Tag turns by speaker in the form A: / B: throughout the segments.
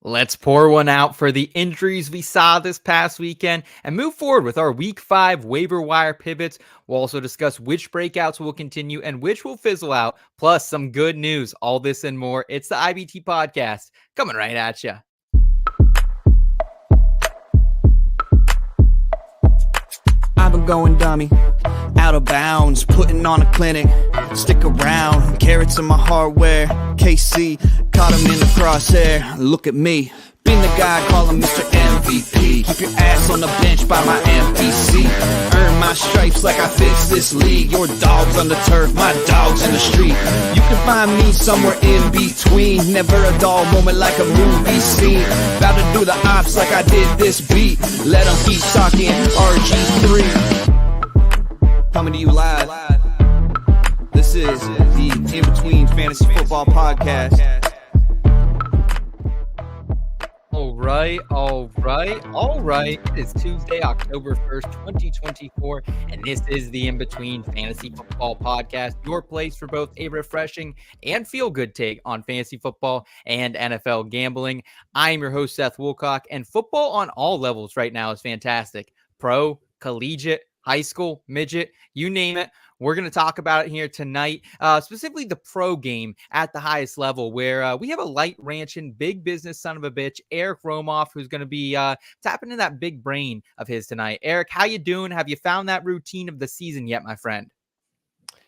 A: Let's pour one out for the injuries we saw this past weekend and move forward with our Week 5 waiver wire pivots. We'll also discuss which breakouts will continue and which will fizzle out, plus some good news. All this and more. It's the IBT Podcast coming right at you.
B: I've been going dummy, out of bounds, putting on a clinic. Stick around, carrots in my hardware. KC, caught him in the crosshair. Look at me, been the guy calling Mr. MVP. Keep your ass on the bench by my MPC. Earn my stripes like I fixed this league. Your dog's on the turf, my dog's in the street. You can find me somewhere in between. Never a dull moment like a movie scene. About to do the ops like I did this beat. Let them keep talking RG3. Coming to you live. This is the In Between Fantasy Football Podcast.
A: All right. It is Tuesday, October 1st, 2024, and this is the In Between Fantasy Football Podcast, your place for both a refreshing and feel-good take on fantasy football and NFL gambling. I am your host, Seth Woolcock, and football on all levels right now is fantastic. Pro, collegiate, high school, midget, you name it. We're going to talk about it here tonight, specifically the pro game at the highest level, where we have a light ranching, big business son of a bitch, Eric Romoff, who's going to be tapping into that big brain of his tonight. Eric, how you doing? Have you found that routine of the season yet, my friend?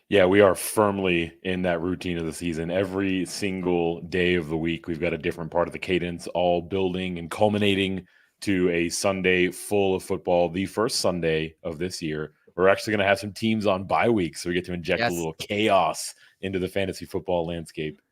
C: Yeah, we are firmly in that routine of the season. Every single day of the week, we've got a different part of the cadence, all building and culminating to a Sunday full of football, the first Sunday of this year. We're actually going to have some teams on bye week, so we get to inject a little chaos into the fantasy football landscape.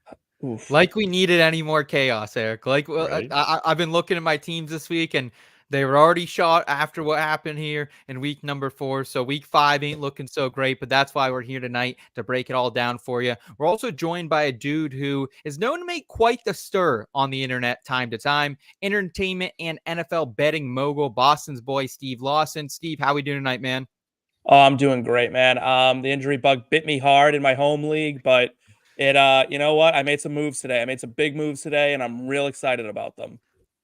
A: Oof. Like we needed any more chaos, Eric.
C: Right?
A: I've been looking at my teams this week, and they were already shot after what happened here in week number 4. So week 5 ain't looking so great, but that's why we're here tonight to break it all down for you. We're also joined by a dude who is known to make quite the stir on the internet time to time. Entertainment and NFL betting mogul, Boston's boy, Steve Lawson. Steve, how we doing tonight, man?
D: Oh, I'm doing great, man. The injury bug bit me hard in my home league, but it, you know what? I made some moves today. I made some big moves today, and I'm real excited about them.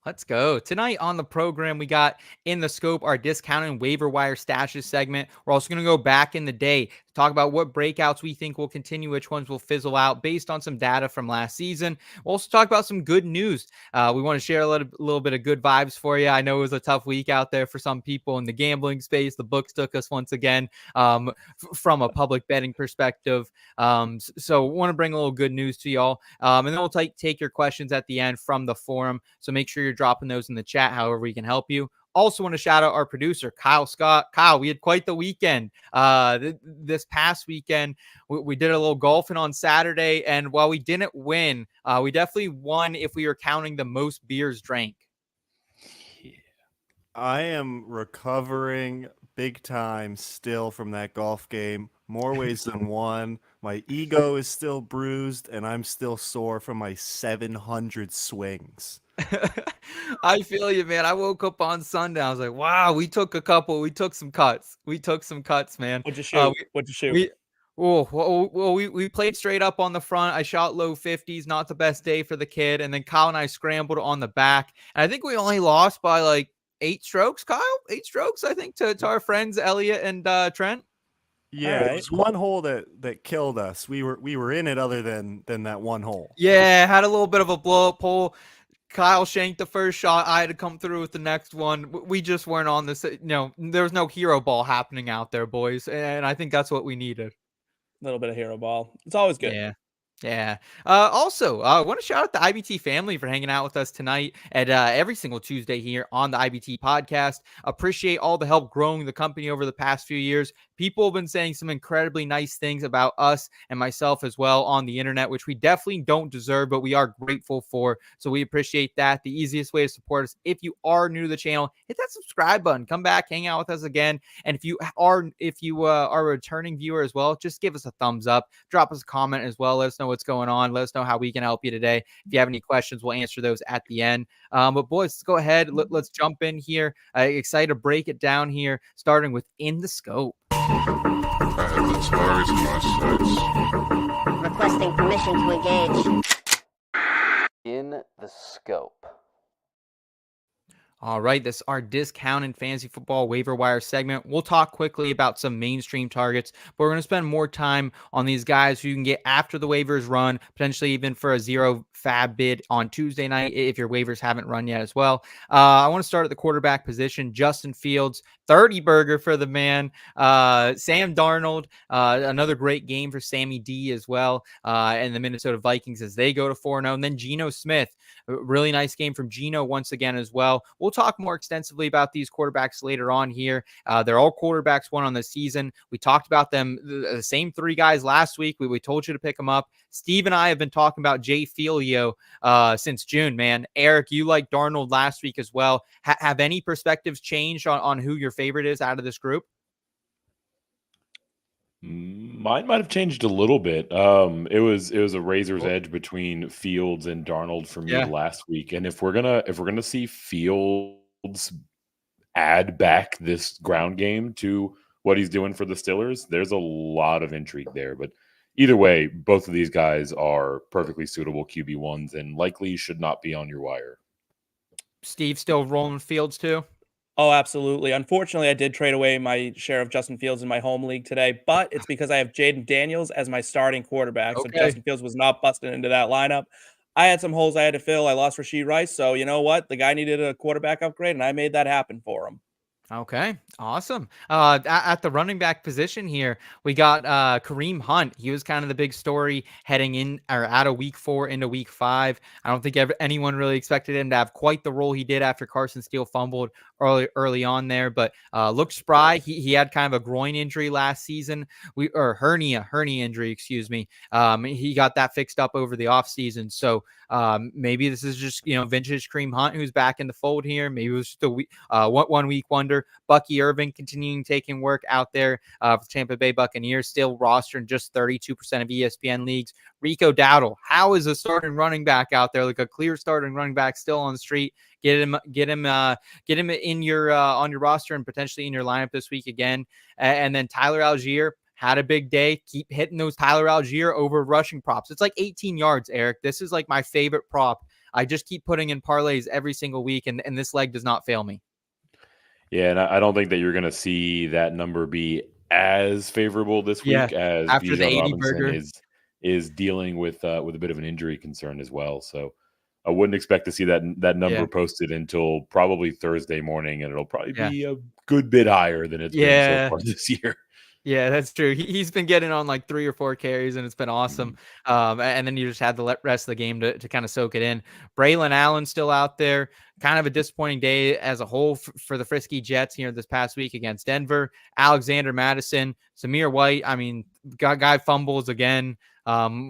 A: Let's go. Tonight on the program, we got in the scope our discounted waiver wire stashes segment. We're also going to go back in the day to talk about what breakouts we think will continue, which ones will fizzle out based on some data from last season. We'll also talk about some good news. We want to share a little bit of good vibes for you. I know it was a tough week out there for some people in the gambling space. The books took us once again from a public betting perspective. So we want to bring a little good news to y'all. And then we'll take your questions at the end from the forum. So make sure you're dropping those in the chat however we can help you. Also want to shout out our producer, Kyle Scott. Kyle, we had quite the weekend. This past weekend, we did a little golfing on Saturday, and while we didn't win, we definitely won if we were counting the most beers drank.
E: I am recovering big time still from that golf game. More ways than one. My ego is still bruised, and I'm still sore from my 700 swings.
A: I feel you, man. I woke up on Sunday. I was like, wow, we took some cuts. Man.
D: What'd you shoot?
A: We played straight up on the front. I shot low 50s, not the best day for the kid. And then Kyle and I scrambled on the back. And I think we only lost by like 8 strokes, Kyle. 8 strokes, I think, to our friends Elliot and Trent.
E: Yeah, It was one hole that killed us. We were in it other than that one hole.
A: Yeah, had a little bit of a blow-up hole. Kyle shanked the first shot. I had to come through with the next one. We just weren't on this. There was no hero ball happening out there, boys. And I think that's what we needed.
D: A little bit of hero ball. It's always good.
A: Yeah. Also, I want to shout out the IBT family for hanging out with us tonight at every single Tuesday here on the IBT podcast. Appreciate all the help growing the company over the past few years. People have been saying some incredibly nice things about us and myself as well on the internet, which we definitely don't deserve, but we are grateful for. So we appreciate that. The easiest way to support us, if you are new to the channel, hit that subscribe button. Come back, hang out with us again. And if you are a returning viewer as well, just give us a thumbs up. Drop us a comment as well. Let us know what's going on. Let us know how we can help you today. If you have any questions, we'll answer those at the end. But boys, let's go ahead. Let's jump in here. Excited to break it down here, starting with In the Scope.
F: I have the tires in my sights.
G: Requesting permission to engage.
H: In the Scope.
A: All right, this is our discounted fantasy football waiver wire segment. We'll talk quickly about some mainstream targets, but we're going to spend more time on these guys who you can get after the waivers run, potentially even for a zero fab bid on Tuesday night if your waivers haven't run yet as well. I want to start at the quarterback position. Justin Fields, 30 burger for the man. Sam Darnold, another great game for Sammy D as well. And the Minnesota Vikings as they go to 4-0. And then Geno Smith, a really nice game from Geno once again as well. We'll talk more extensively about these quarterbacks later on here. They're all quarterbacks won on the season. We talked about them, the same three guys last week. We told you to pick them up. Steve and I have been talking about Jay Filio since June, man. Eric, you liked Darnold last week as well. Have any perspectives changed on who your favorite is out of this group?
C: Mine might have changed a little bit. It was a razor's edge between Fields and Darnold for me last week. And if we're gonna see Fields add back this ground game to what he's doing for the Steelers, there's a lot of intrigue there. But either way, both of these guys are perfectly suitable QB1s and likely should not be on your wire.
A: Steve still rolling Fields too?
D: Oh, absolutely. Unfortunately, I did trade away my share of Justin Fields in my home league today, but it's because I have Jaden Daniels as my starting quarterback. So Justin Fields was not busted into that lineup. I had some holes I had to fill. I lost Rashee Rice. So you know what? The guy needed a quarterback upgrade, and I made that happen for him.
A: Okay, awesome. At the running back position here, we got Kareem Hunt. He was kind of the big story heading in or out of week 4 into week 5. I don't think anyone really expected him to have quite the role he did after Carson Steele fumbled early on there, but looked spry. He had kind of a groin injury last season, hernia injury, excuse me. He got that fixed up over the offseason. So maybe this is just vintage Kareem Hunt who's back in the fold here. Maybe it was just a 1 week wonder. Bucky Irving continuing taking work out there for Tampa Bay Buccaneers, still rostering just 32% of ESPN leagues. Rico Dowdle, how is a starting running back out there, like a clear starting running back still on the street? Get him in your on your roster and potentially in your lineup this week again. And then Tyler Algier had a big day. Keep hitting those Tyler Algier over rushing props. It's like 18 yards, Eric. This is like my favorite prop. I just keep putting in parlays every single week, and this leg does not fail me.
C: Yeah, and I don't think that you're going to see that number be as favorable this week as
A: after the 80 burger
C: is dealing with a bit of an injury concern as well. So I wouldn't expect to see that number posted until probably Thursday morning, and it'll probably be a good bit higher than it's been so far this year.
A: Yeah, that's true. He's been getting on like 3 or 4 carries, and it's been awesome. And then you just had the rest of the game to kind of soak it in. Braylon Allen still out there. Kind of a disappointing day as a whole for the Frisky Jets here this past week against Denver. Alexander Madison, Samir White. I mean, guy fumbles again.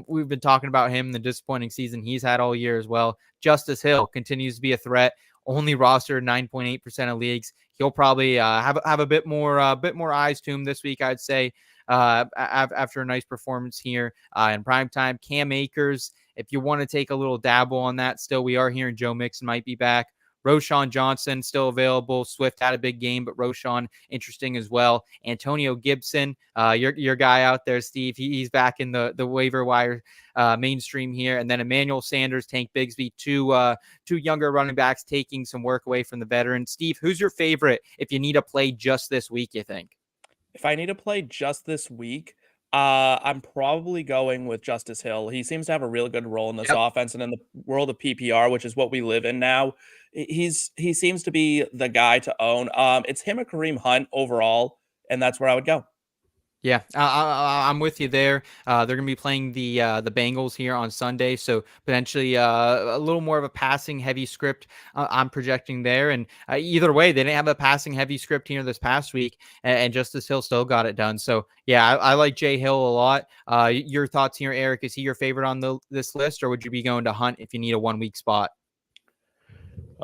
A: We've been talking about him, the disappointing season he's had all year as well. Justice Hill continues to be a threat. Only rostered 9.8% of leagues. He'll probably have a bit more eyes to him this week, I'd say, after a nice performance here in primetime. Cam Akers, if you want to take a little dabble on that, still we are hearing Joe Mixon might be back. Roshan Johnson still available. Swift had a big game, but Roshan interesting as well. Antonio Gibson, your guy out there, Steve. He's back in the waiver wire mainstream here. And then Emmanuel Sanders, Tank Bigsby, two younger running backs taking some work away from the veterans. Steve, who's your favorite if you need to play just this week, you think?
D: If I need to play just this week, I'm probably going with Justice Hill. He seems to have a really good role in this offense and in the world of PPR, which is what we live in now. He seems to be the guy to own. It's him or Kareem Hunt overall, and that's where I would go.
A: Yeah, I'm with you there. They're going to be playing the Bengals here on Sunday, so potentially a little more of a passing heavy script I'm projecting there. And either way, they didn't have a passing heavy script here this past week, and Justice Hill still got it done. So yeah, I like Jay Hill a lot. Your thoughts here, Eric? Is he your favorite on this list, or would you be going to Hunt if you need a 1 week spot?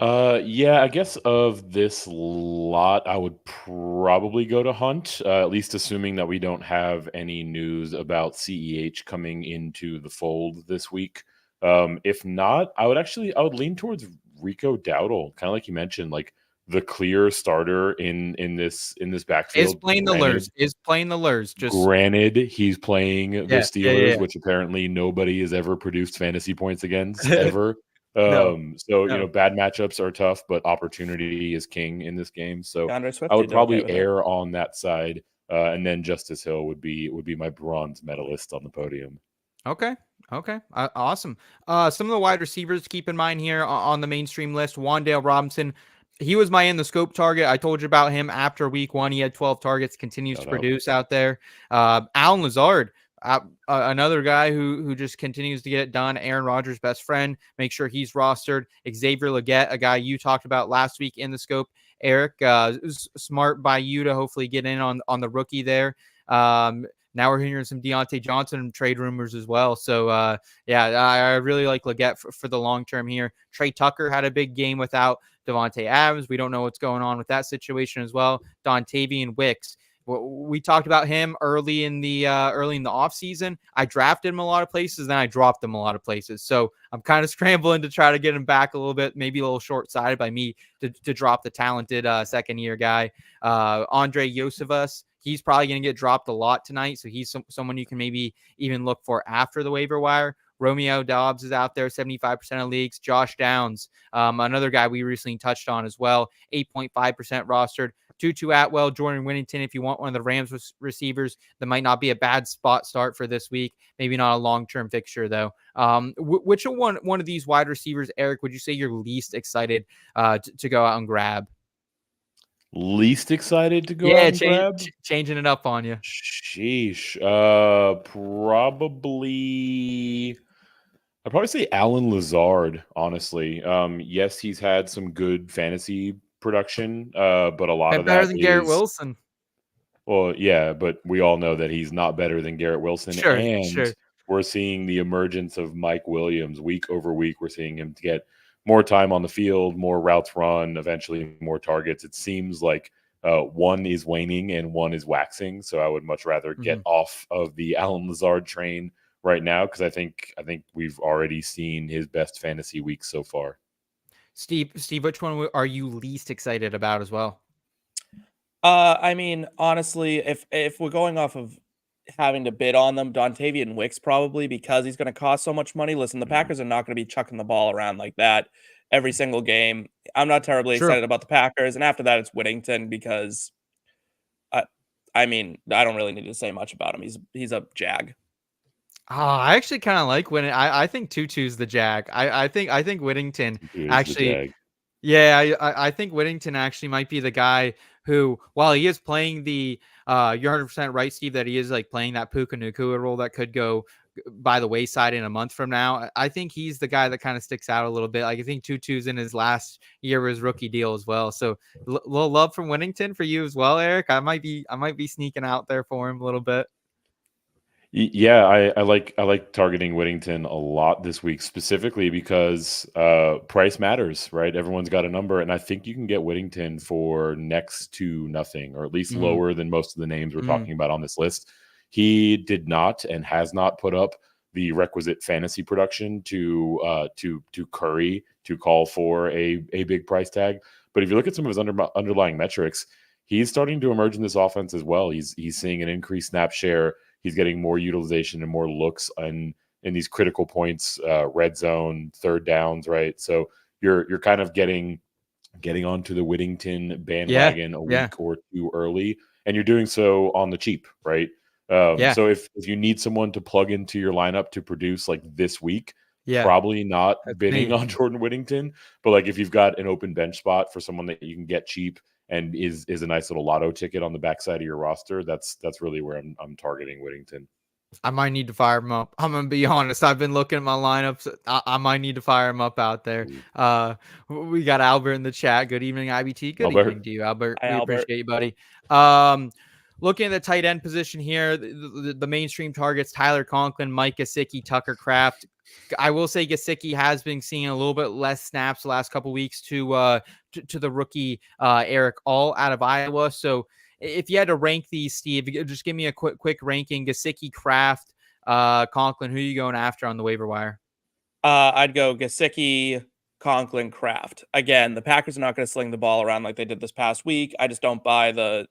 C: Yeah, I guess of this lot, I would probably go to Hunt, at least assuming that we don't have any news about CEH coming into the fold this week. If not, I would lean towards Rico Dowdle, kind of like you mentioned, like the clear starter in this backfield.
A: Is playing the Lurs.
C: Granted, he's playing the Steelers, which apparently nobody has ever produced fantasy points against ever.
A: No,
C: So,
A: no.
C: bad matchups are tough, but opportunity is king in this game. So
D: DeAndre Swift,
C: I
D: you
C: would
D: did okay
C: probably
D: with it.
C: err on that side. And then Justice Hill would be my bronze medalist on the podium.
A: Okay. Okay. Awesome. Some of the wide receivers to keep in mind here on the mainstream list. Wan'Dale Robinson. He was my in the scope target. I told you about him after week 1. He had 12 targets, continues
C: Shut
A: to
C: up.
A: produce out there. Alan Lazard, another guy who just continues to get it done. Aaron Rodgers' best friend. Make sure he's rostered. Xavier Legette, a guy you talked about last week in the scope. Eric, smart by you to hopefully get in on the rookie there. Now we're hearing some Deontay Johnson trade rumors as well. So, I really like Legette for the long term here. Trey Tucker had a big game without Devontae Adams. We don't know what's going on with that situation as well. Dontavian Wicks. We talked about him early in the offseason. I drafted him a lot of places, then I dropped him a lot of places. So I'm kind of scrambling to try to get him back a little bit, maybe a little short-sighted by me to drop the talented second-year guy. Andre Yosevas, he's probably going to get dropped a lot tonight, so he's someone you can maybe even look for after the waiver wire. Romeo Dobbs is out there, 75% of leagues. Josh Downs, another guy we recently touched on as well, 8.5% rostered. Tutu Atwell, Jordan Whittington, if you want one of the Rams receivers, that might not be a bad spot start for this week. Maybe not a long-term fixture, though. Which one of these wide receivers, Eric, would you say you're least excited to go out and grab?
C: Least excited to go out and grab?
A: Changing it up on you.
C: Sheesh. I'd probably say Alan Lazard, honestly. Yes, he's had some good fantasy production, but a lot of
A: better
C: that
A: than Garrett
C: is
A: Wilson.
C: Well, yeah, but we all know that he's not better than Garrett Wilson.
A: Sure.
C: And we're seeing the emergence of Mike Williams week over week. We're seeing him get more time on the field, more routes run, eventually more targets. It seems like one is waning and one is waxing. So I would much rather get off of the Alan Lazard train right now, because I think we've already seen his best fantasy week so far.
A: Steve, which one are you least excited about as well?
D: I mean, honestly, if we're going off of having to bid on them, Dontavian Wicks probably, because he's going to cost so much money. Listen, the Packers are not going to be chucking the ball around like that every single game. I'm not terribly excited about the Packers, and after that, it's Whittington, because I mean, I don't really need to say much about him. He's a jag.
A: I actually kind of like Whittington. I think Tutu's the jag. I think Whittington actually. Yeah, I think Whittington actually might be the guy who, while he is playing you're 100% right, Steve, that he is like playing that Puka Nacua role that could go by the wayside in a month from now. I think he's the guy that kind of sticks out a little bit. Like, I think Tutu's in his last year of his rookie deal as well. So little love from Whittington for you as well, Eric. I might be sneaking out there for him a little bit.
C: Yeah, I like targeting Whittington a lot this week, specifically because price matters, right? Everyone's got a number, and I think you can get Whittington for next to nothing, or at least lower than most of the names we're talking about on this list. He did not and has not put up the requisite fantasy production to Curry to call for a big price tag. But if you look at some of his underlying metrics, he's starting to emerge in this offense as well. He's seeing an increased snap share. He's getting more utilization and more looks in these critical points, red zone, third downs, right? So you're kind of getting onto the Whittington bandwagon a week or two early, and you're doing so on the cheap, right? So if you need someone to plug into your lineup to produce like this week, probably not bidding on Jordan Whittington. But like if you've got an open bench spot for someone that you can get cheap and is a nice little lotto ticket on the backside of your roster, that's really where I'm targeting Whittington.
A: I might need to fire him up. I'm gonna be honest. I've been looking at my lineups. I might need to fire him up out there. We got Albert in the chat. Good evening, IBT. Good evening to you, Albert.
D: Hi,
A: we appreciate you, buddy. Looking at the tight end position here, the mainstream targets: Tyler Conklin, Mike Gesicki, Tucker Kraft. I will say Gesicki has been seeing a little bit less snaps the last couple weeks to the rookie Eric All out of Iowa. So if you had to rank these, Steve, just give me a quick ranking: Gesicki, Kraft, Conklin. Who are you going after on the waiver wire?
D: I'd go Gesicki, Conklin, Kraft. Again, the Packers are not going to sling the ball around like they did this past week. I just don't buy the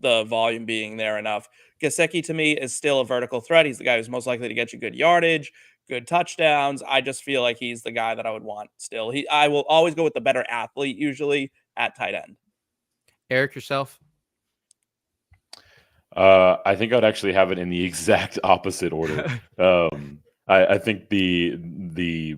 D: volume being there enough. Gesicki to me is still a vertical threat. He's the guy who's most likely to get you good yardage, good touchdowns. I just feel like he's the guy that I would want still. I will always go with the better athlete usually at tight end.
A: Eric, yourself?
C: I think I'd actually have it in the exact opposite order. I think the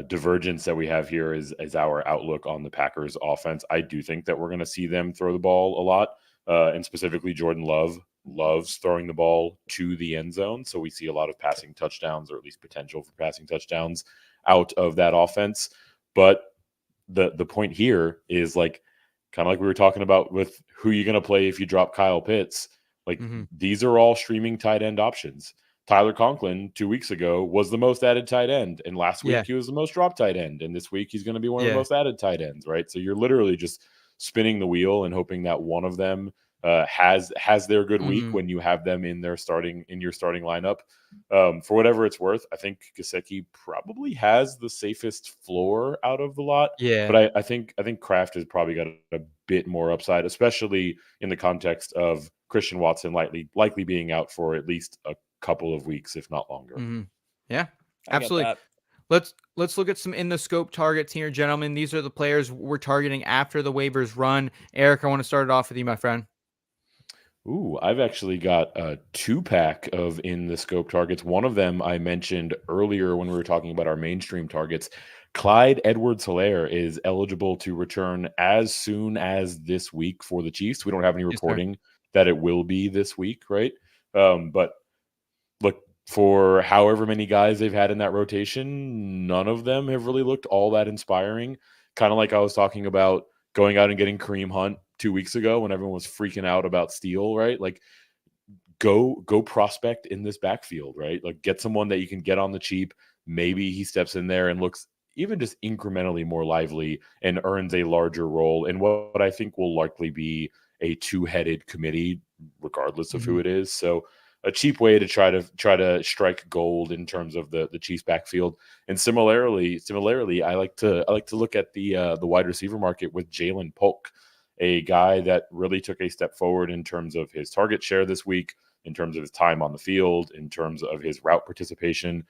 C: divergence that we have here is our outlook on the Packers offense. I do think that we're going to see them throw the ball a lot, and specifically Jordan Love loves throwing the ball to the end zone. So we see a lot of passing touchdowns, or at least potential for passing touchdowns out of that offense. But the point here is like kind of like we were talking about with who you're going to play if you drop Kyle Pitts. Like these are all streaming tight end options. Tyler Conklin 2 weeks ago was the most added tight end, and last week he was the most dropped tight end, and this week he's going to be one of the most added tight ends, right? So you're literally just spinning the wheel and hoping that one of them has their good week when you have them in your starting lineup. For whatever it's worth, I think Gesicki probably has the safest floor out of the lot.
A: Yeah.
C: But I think Kraft has probably got a bit more upside, especially in the context of Christian Watson likely being out for at least a couple of weeks, if not longer.
A: Yeah, absolutely. Let's look at some in the scope targets here, gentlemen. These are the players we're targeting after the waivers run. Eric, I want to start it off with you, my friend.
C: Ooh, I've actually got a 2-pack of in the scope targets. One of them I mentioned earlier when we were talking about our mainstream targets. Clyde Edwards-Helaire is eligible to return as soon as this week for the Chiefs. We don't have any reporting that it will be this week, right? But look, for however many guys they've had in that rotation, none of them have really looked all that inspiring. Kind of like I was talking about going out and getting Kareem Hunt 2 weeks ago when everyone was freaking out about Steele, right? Like go prospect in this backfield, right? Like get someone that you can get on the cheap. Maybe he steps in there and looks even just incrementally more lively and earns a larger role in what I think will likely be a two-headed committee, regardless of who it is. So a cheap way to try to strike gold in terms of the Chiefs backfield. And similarly, I like to look at the wide receiver market with Jalen Polk, a guy that really took a step forward in terms of his target share this week, in terms of his time on the field, in terms of his route participation.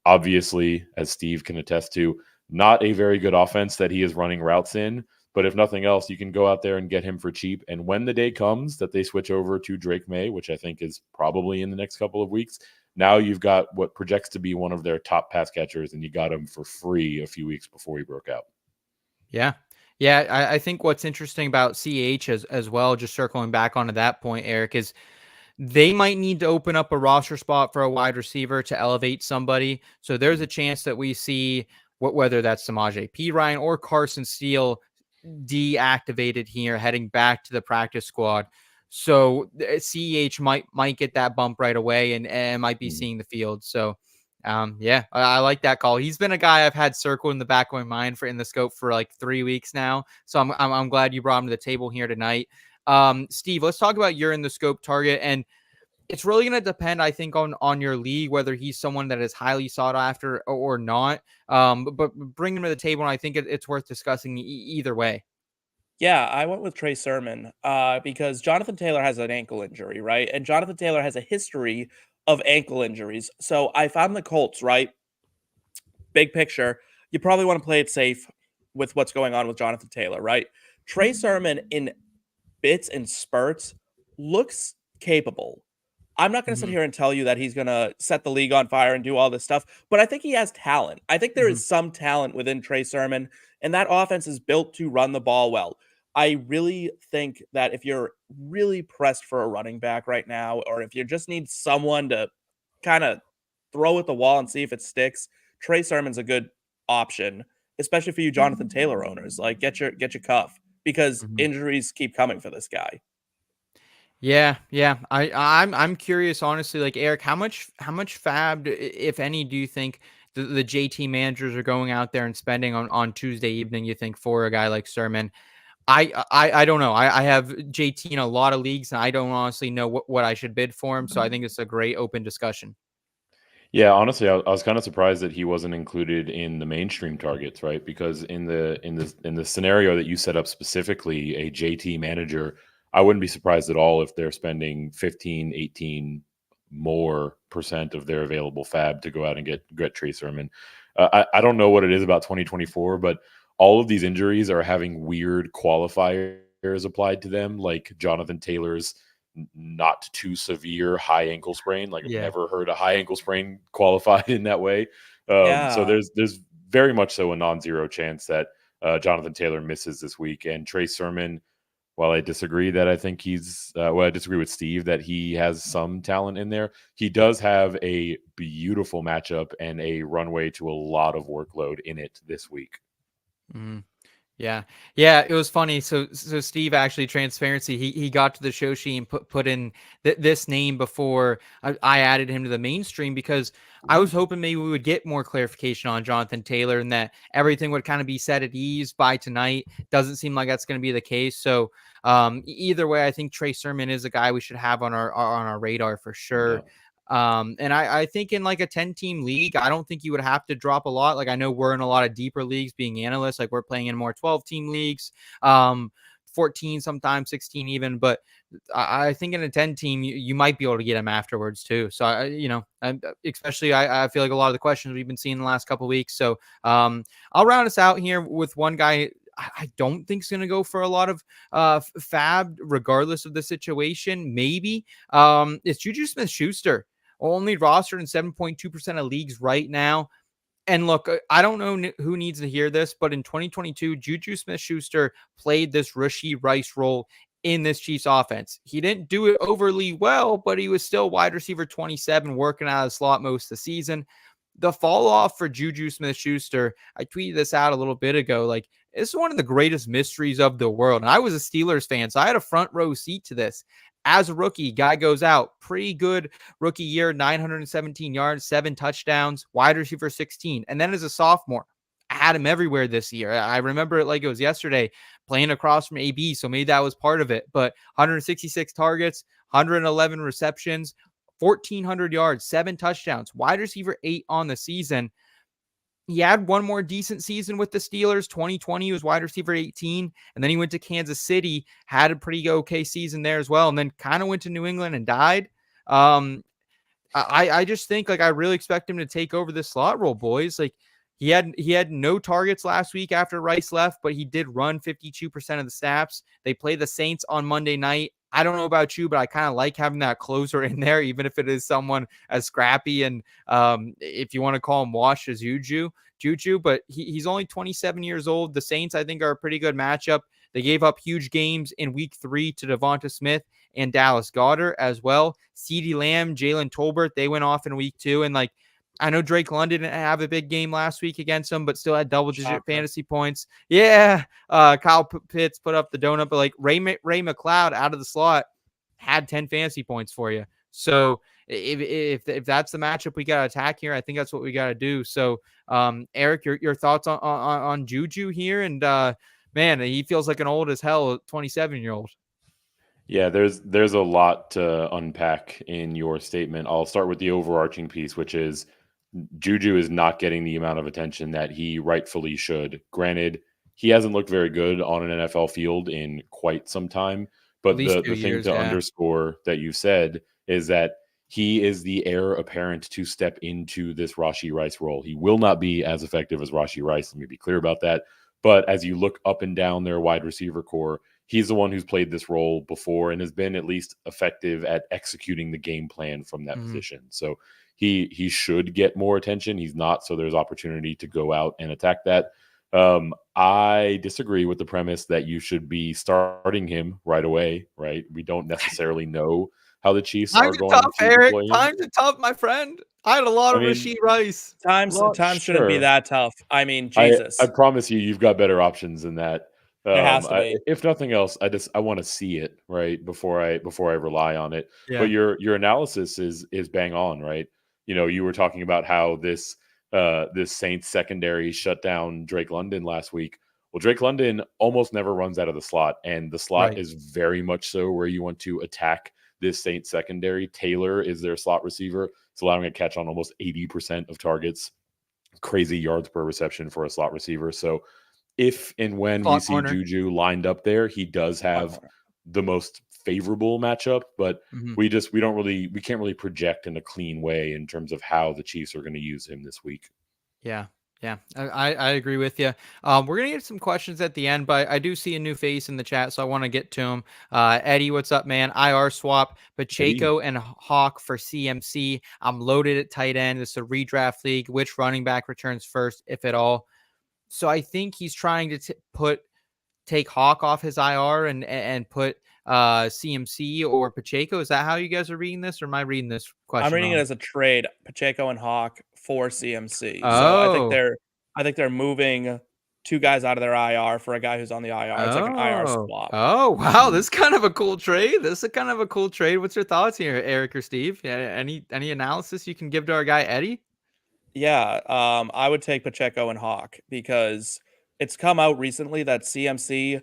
C: Obviously, as Steve can attest to, not a very good offense that he is running routes in. But if nothing else, you can go out there and get him for cheap. And when the day comes that they switch over to Drake May, which I think is probably in the next couple of weeks, now you've got what projects to be one of their top pass catchers, and you got him for free a few weeks before he broke out.
A: Yeah. I think what's interesting about CH as well, just circling back onto that point, Eric, is they might need to open up a roster spot for a wide receiver to elevate somebody. So there's a chance that we see whether that's Samaje Perine or Carson Steele deactivated here, heading back to the practice squad. So CEH might get that bump right away and might be seeing the field. So I like that call. He's been a guy I've had circled in the back of my mind for in the scope for like 3 weeks now. So I'm glad you brought him to the table here tonight. Steve, let's talk about your in the scope target, and it's really going to depend, I think, on your league, whether he's someone that is highly sought after or not. But bring him to the table, and I think it's worth discussing either way.
D: Yeah, I went with Trey Sermon because Jonathan Taylor has an ankle injury, right? And Jonathan Taylor has a history of ankle injuries. So if I'm the Colts, right, big picture, you probably want to play it safe with what's going on with Jonathan Taylor, right? Trey Sermon in bits and spurts looks capable. I'm not going to sit here and tell you that he's going to set the league on fire and do all this stuff, but I think he has talent. I think there is some talent within Trey Sermon, and that offense is built to run the ball well. I really think that if you're really pressed for a running back right now, or if you just need someone to kind of throw at the wall and see if it sticks, Trey Sermon's a good option, especially for you Jonathan Taylor owners. Like get your cuff, because injuries keep coming for this guy.
A: Yeah. I'm curious, honestly. Like Eric, how much fab, if any, do you think the JT managers are going out there and spending on Tuesday evening? You think for a guy like Sermon? I don't know. I have JT in a lot of leagues, and I don't honestly know what I should bid for him. So I think it's a great open discussion.
C: Yeah, honestly, I was kind of surprised that he wasn't included in the mainstream targets, right? Because in the scenario that you set up specifically, a JT manager, I wouldn't be surprised at all if they're spending 15, 18, more percent of their available fab to go out and get Trey Sermon. I don't know what it is about 2024, but all of these injuries are having weird qualifiers applied to them, like Jonathan Taylor's not too severe high ankle sprain. Like I've
A: Yeah.
C: never heard a high ankle sprain qualified in that way. So there's very much so a non-zero chance that Jonathan Taylor misses this week. And Trey Sermon, while I disagree that I think I disagree with Steve that he has some talent in there, he does have a beautiful matchup and a runway to a lot of workload in it this week.
A: Mm. Yeah. It was funny. So Steve, actually, transparency, he got to the show sheet and put in this name before I added him to the mainstream, because I was hoping maybe we would get more clarification on Jonathan Taylor and that everything would kind of be set at ease by tonight. Doesn't seem like that's going to be the case. So either way, I think Trey Sermon is a guy we should have on our radar for sure.
C: Yeah.
A: And I think in like a 10-team league, I don't think you would have to drop a lot. Like I know we're in a lot of deeper leagues being analysts, like we're playing in more 12-team leagues, 14, sometimes 16 even. But I think in a 10-team, you might be able to get him afterwards too. So, especially I feel like a lot of the questions we've been seeing in the last couple of weeks. So I'll round us out here with one guy I don't think is going to go for a lot of fab, regardless of the situation. Maybe it's JuJu Smith-Schuster. Only rostered in 7.2% of leagues right now. And look, I don't know who needs to hear this, but in 2022, JuJu Smith-Schuster played this Rashee Rice role in this Chiefs offense. He didn't do it overly well, but he was still wide receiver 27, working out of the slot most of the season. The fall off for JuJu Smith-Schuster, I tweeted this out a little bit ago, like, this is one of the greatest mysteries of the world. And I was a Steelers fan, so I had a front row seat to this. As a rookie, guy goes out, pretty good rookie year, 917 yards, 7 touchdowns, wide receiver 16. And then as a sophomore, I had him everywhere this year. I remember it like it was yesterday, playing across from AB, so maybe that was part of it. But 166 targets, 111 receptions, 1,400 yards, 7 touchdowns, wide receiver 8 on the season. He had one more decent season with the Steelers. 2020, he was wide receiver 18. And then he went to Kansas City, had a pretty okay season there as well. And then kind of went to New England and died. I just think, like, I really expect him to take over the slot role, boys. Like, he had no targets last week after Rice left, but he did run 52% of the snaps. They play the Saints on Monday night. I don't know about you, but I kind of like having that closer in there, even if it is someone as scrappy and if you want to call him washed as JuJu, but he's only 27 years old. The Saints, I think, are a pretty good matchup. They gave up huge games in week 3 to Devonta Smith and Dallas Goedert as well. CeeDee Lamb, Jalen Tolbert, they went off in week 2. And like, I know Drake London didn't have a big game last week against them, but still had double-digit fantasy points. Yeah, Kyle Pitts put up the donut, but like Ray McLeod out of the slot had 10 fantasy points for you. So if that's the matchup we got to attack here, I think that's what we got to do. So, Eric, your thoughts on JuJu here? And man, he feels like an old as hell 27-year-old.
C: Yeah, there's a lot to unpack in your statement. I'll start with the overarching piece, which is JuJu is not getting the amount of attention that he rightfully should. Granted, he hasn't looked very good on an NFL field in quite some time, but the thing to underscore that you said is that he is the heir apparent to step into this Rashee Rice role. He will not be as effective as Rashee Rice. Let me be clear about that. But as you look up and down their wide receiver core, he's the one who's played this role before and has been at least effective at executing the game plan from that position. So he should get more attention. He's not, so there's opportunity to go out and attack that. I disagree with the premise that you should be starting him right away, right? We don't necessarily know how the Chiefs are going to
A: Eric.
C: play him.
A: Times are tough, my friend. I had a lot of Rashee Rice.
D: Times shouldn't be that tough. I mean, Jesus.
C: I promise you've got better options than that.
D: It has to be.
C: If nothing else, I want to see it, right, before I rely on it.
A: Yeah.
C: But your analysis is bang on, right? You know, you were talking about how this Saints secondary shut down Drake London last week. Well, Drake London almost never runs out of the slot, and the slot is very much so where you want to attack this Saints secondary. Taylor is their slot receiver. It's allowing a catch on almost 80% of targets. Crazy yards per reception for a slot receiver. So if and when we see JuJu lined up there, he does have the most favorable matchup, but
A: Mhm.
C: we can't really project in a clean way in terms of how the Chiefs are going to use him this week.
A: Yeah. Yeah, I agree with you. We're going to get some questions at the end, but I do see a new face in the chat, so I want to get to him. Eddie, what's up, man? IR swap, Pacheco and Hawk for CMC. I'm loaded at tight end. This is a redraft league. Which running back returns first, if at all? So I think he's trying to take Hawk off his IR and put CMC or Pacheco. Is that how you guys are reading this, or am I reading this question
D: I'm reading it
A: wrong?
D: as a trade, Pacheco and Hawk for CMC. So
A: Oh,
D: I think they're moving 2 guys out of their IR for a guy who's on the IR. It's like an IR swap.
A: Oh, wow. This is kind of a cool trade. This is kind of a cool trade. What's your thoughts here, Eric or Steve? Yeah, any analysis you can give to our guy Eddie?
D: Yeah, I would take Pacheco and Hawk because it's come out recently that CMC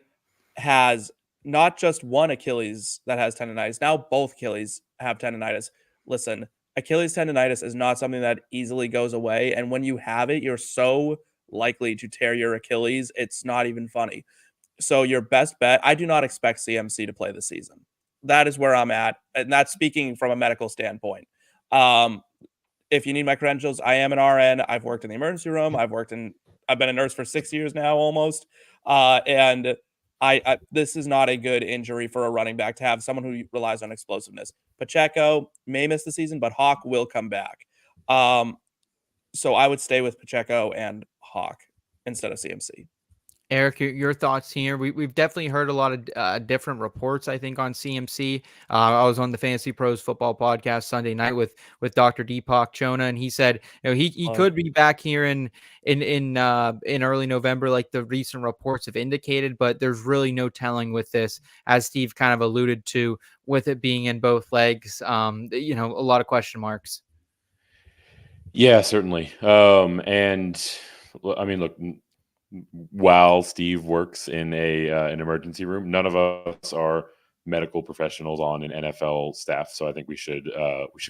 D: has not just one Achilles that has tendonitis. Now both Achilles have tendonitis. Listen, Achilles tendonitis is not something that easily goes away, and when you have it, you're so likely to tear your Achilles. It's not even funny. So your best bet, I do not expect CMC to play this season. That is where I'm at, and that's speaking from a medical standpoint. Um, if you need my credentials, I am an RN. I've worked in the emergency room. I've been a nurse for 6 years now, almost. And this is not a good injury for a running back to have someone who relies on explosiveness. Pacheco may miss the season, but Hawk will come back. So I would stay with Pacheco and Hawk instead of CMC.
A: Eric, your thoughts here? We've definitely heard a lot of different reports, I think, on CMC. I was on the Fantasy Pros football podcast Sunday night with Dr. Deepak Chona, and he said he could be back here in early November, like the recent reports have indicated, but there's really no telling with this, as Steve kind of alluded to, with it being in both legs. A lot of question marks.
C: Yeah, certainly. And I mean, look, while Steve works in an emergency room, none of us are medical professionals on an NFL staff. So I think we should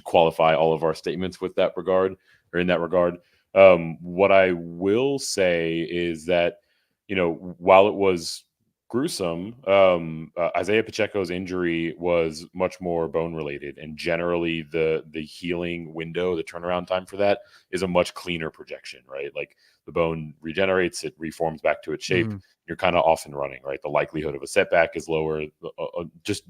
C: qualify all of our statements with that regard, or in that regard. What I will say is that, while it was gruesome, Isaiah Pacheco's injury was much more bone related, and generally the healing window, the turnaround time for that is a much cleaner projection, right? Like the bone regenerates, it reforms back to its shape. You're kind of off and running, right? The likelihood of a setback is lower. Just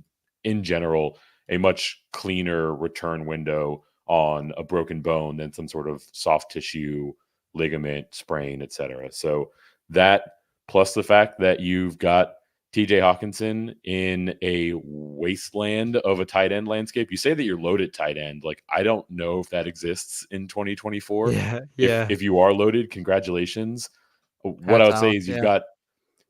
C: in general, a much cleaner return window on a broken bone than some sort of soft tissue, ligament, sprain, etc. So that, plus the fact that you've got TJ Hawkinson in a wasteland of a tight end landscape. You say that you're loaded tight end. Like, I don't know if that exists in 2024.
A: Yeah.
C: If you are loaded, congratulations. What I
A: Hats
C: would say
A: out,
C: is
A: yeah.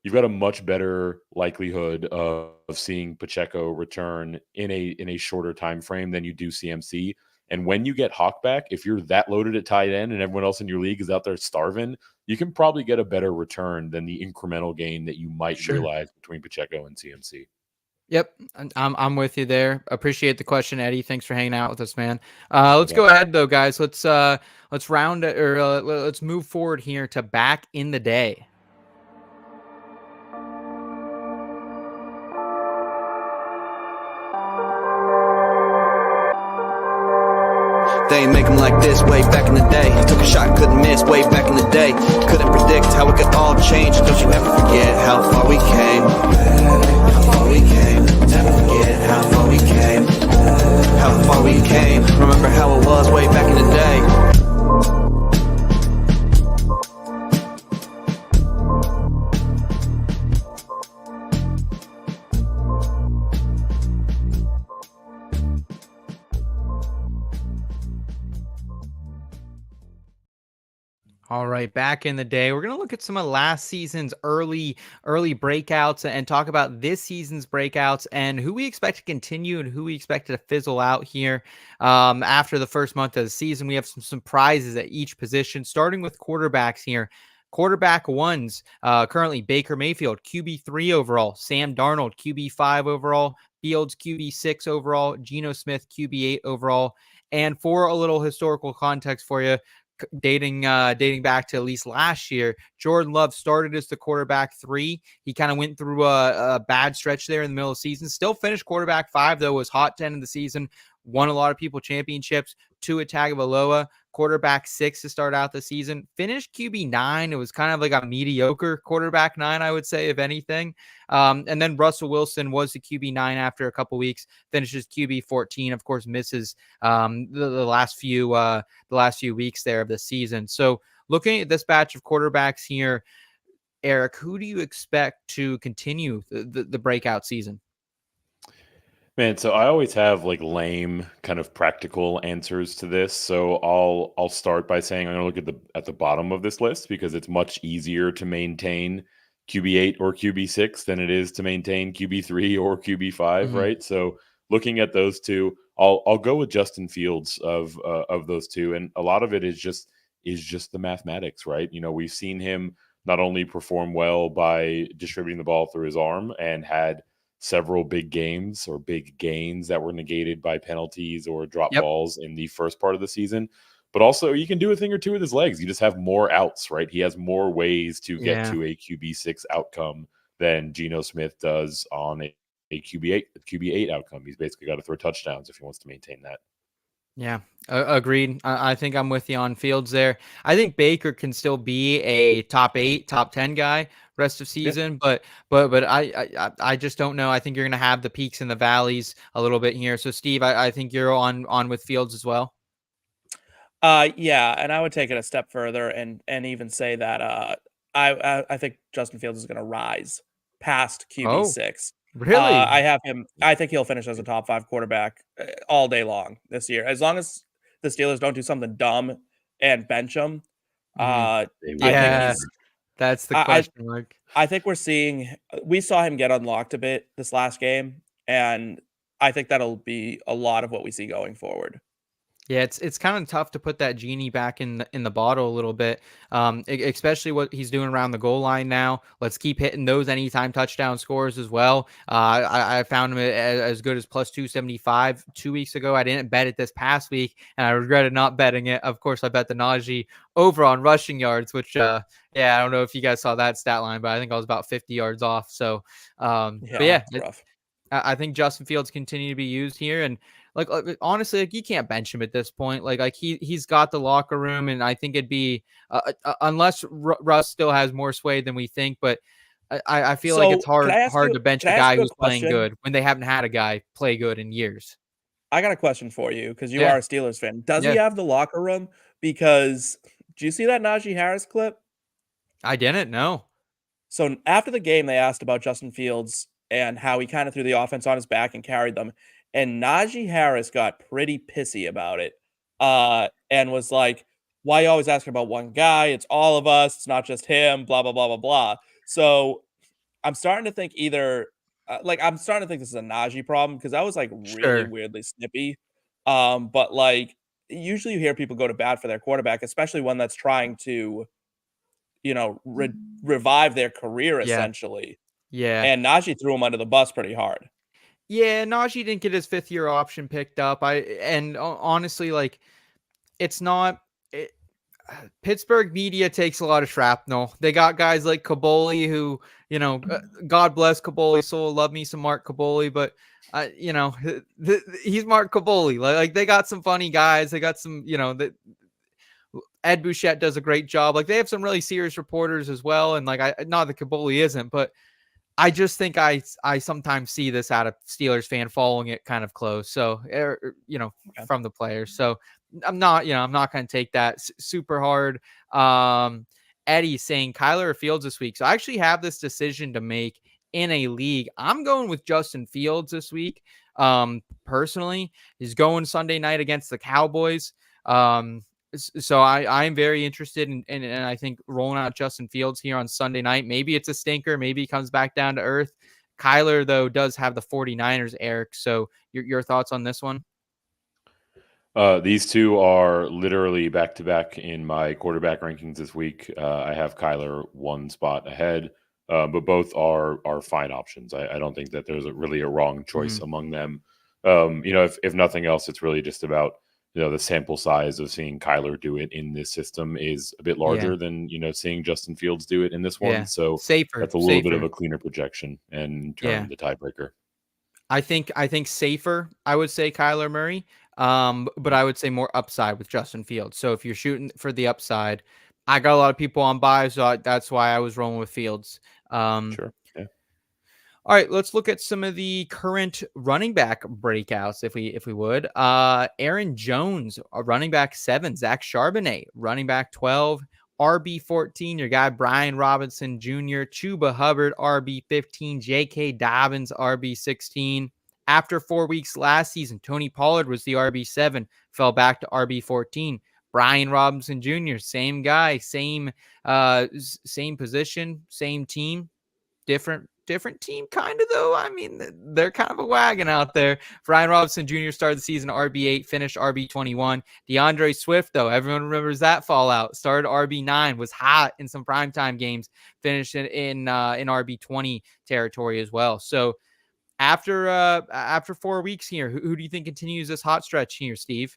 C: you've got a much better likelihood of seeing Pacheco return in a shorter time frame than you do CMC. And when you get Hawk back, if you're that loaded at tight end and everyone else in your league is out there starving, you can probably get a better return than the incremental gain that you might realize between Pacheco and CMC.
A: Yep, I'm with you there. Appreciate the question, Eddie. Thanks for hanging out with us, man. Let's go ahead though, guys. Let's round it, or let's move forward here to back in the day.
B: They ain't make them like this way back in the day. Took a shot, couldn't miss way back in the day. Couldn't predict how it could all change. Don't you ever forget how far we came. How far we came. Never forget how far we came. How far we came. Remember how it was way back in the day.
A: All right, back in the day, we're going to look at some of last season's early breakouts and talk about this season's breakouts and who we expect to continue and who we expect to fizzle out here. After the first month of the season, we have some surprises at each position, starting with quarterbacks here. Quarterback ones, currently Baker Mayfield, QB3 overall, Sam Darnold, QB5 overall, Fields, QB6 overall, Geno Smith, QB8 overall. And for a little historical context for you, dating back to at least last year, Jordan Love started as the quarterback 3. He kind of went through a bad stretch there in the middle of the season. Still finished quarterback 5, though, was hot 10 in the season. Won a lot of people championships. Tua Tagovailoa, quarterback 6 to start out the season. Finished QB 9. It was kind of like a mediocre quarterback 9, I would say, if anything. And then Russell Wilson was the QB 9 after a couple weeks. Finishes QB 14. Of course, misses the last few weeks there of the season. So looking at this batch of quarterbacks here, Eric, who do you expect to continue the breakout season?
C: Man, so I always have like lame kind of practical answers to this. So I'll start by saying I'm going to look at the bottom of this list because it's much easier to maintain QB8 or QB6 than it is to maintain QB3 or QB5, right? So looking at those two, I'll go with Justin Fields of those two, and a lot of it is just the mathematics, right? You know, we've seen him not only perform well by distributing the ball through his arm and had several big games or big gains that were negated by penalties or drop balls in the first part of the season. But also, you can do a thing or two with his legs. You just have more outs, right? He has more ways to get to a QB6 outcome than Geno Smith does on a QB8 outcome. He's basically got to throw touchdowns if he wants to maintain that.
A: Yeah, agreed. I think I'm with you on Fields there. I think Baker can still be a top 8, top 10 guy rest of season, but I just don't know. I think you're going to have the peaks and the valleys a little bit here. So Steve, I think you're on with Fields as well.
D: Yeah, and I would take it a step further and even say that I think Justin Fields is going to rise past QB6.
A: Really?
D: I have him. I think he'll finish as a top 5 quarterback all day long this year, as long as the Steelers don't do something dumb and bench him. I think
A: that's the question mark.
D: I think we saw him get unlocked a bit this last game, and I think that'll be a lot of what we see going forward.
A: Yeah, it's kind of tough to put that genie back in the bottle a little bit, especially what he's doing around the goal line now. Let's keep hitting those anytime touchdown scores as well. I found him as good as plus 275 2 weeks ago. I didn't bet it this past week, and I regretted not betting it. Of course, I bet the Najee over on rushing yards, which, I don't know if you guys saw that stat line, but I think I was about 50 yards off. So, rough. I think Justin Fields continue to be used here, and like honestly, like you can't bench him at this point. Like he's got the locker room, and I think it'd be unless Russ still has more sway than we think. But I feel like it's hard to bench a guy who's playing good when they haven't had a guy play good in years.
D: I got a question for you because you are a Steelers fan. Does he have the locker room? Because do you see that Najee Harris clip?
A: I didn't know.
D: So after the game, they asked about Justin Fields and how he kind of threw the offense on his back and carried them. And Najee Harris got pretty pissy about it and was like, why are you always asking about one guy? It's all of us. It's not just him, blah, blah, blah, blah, blah. So I'm starting to think I'm starting to think this is a Najee problem because that was like really weirdly snippy. But like usually you hear people go to bat for their quarterback, especially one that's trying to, revive their career essentially.
A: Yeah.
D: And Najee threw him under the bus pretty hard.
A: Yeah, Najee didn't get his 5th-year option picked up. Honestly, like, it's not. Pittsburgh media takes a lot of shrapnel. They got guys like Kaboli, who, God bless Kaboli, soul, love me some Mark Kaboli, but he's Mark Kaboli. Like they got some funny guys. They got some, Ed Bouchette does a great job. Like they have some really serious reporters as well. And like not that Kaboli isn't, but I just think I sometimes see this out of Steelers fan following it kind of close. So, from the players. So I'm not going to take that super hard. Eddie saying Kyler or Fields this week. So I actually have this decision to make in a league. I'm going with Justin Fields this week. Personally, he's going Sunday night against the Cowboys. So I'm very interested in I think rolling out Justin Fields here on Sunday night. Maybe it's a stinker. Maybe he comes back down to earth. Kyler, though, does have the 49ers, Eric. So your thoughts on this one?
C: These two are literally back-to-back in my quarterback rankings this week. I have Kyler one spot ahead, but both are fine options. I don't think that there's really a wrong choice among them. If nothing else, it's really just about the sample size of seeing Kyler do it in this system is a bit larger than, seeing Justin Fields do it in this one.
A: Yeah.
C: So
A: Safer.
C: that's a little bit of a cleaner projection and
A: Yeah.
C: turn the tiebreaker.
A: I think safer, I would say Kyler Murray. But I would say more upside with Justin Fields. So if you're shooting for the upside, I got a lot of people on buy, so that's why I was rolling with Fields.
C: Sure. Yeah.
A: All right, let's look at some of the current running back breakouts, if we would. Aaron Jones, running back 7, Zach Charbonnet, running back 12, RB 14, your guy Brian Robinson Jr., Chuba Hubbard, RB 15, J.K. Dobbins, RB 16. After 4 weeks last season, Tony Pollard was the RB 7, fell back to RB 14. Brian Robinson Jr., same guy, same position, same team. Different team, kind of, though. I mean, they're kind of a wagon out there. Brian Robinson Jr. started the season RB8, finished RB21. DeAndre Swift, though, everyone remembers that fallout. Started RB9, was hot in some primetime games, finished in RB20 territory as well. So after 4 weeks here, who do you think continues this hot stretch here, Steve?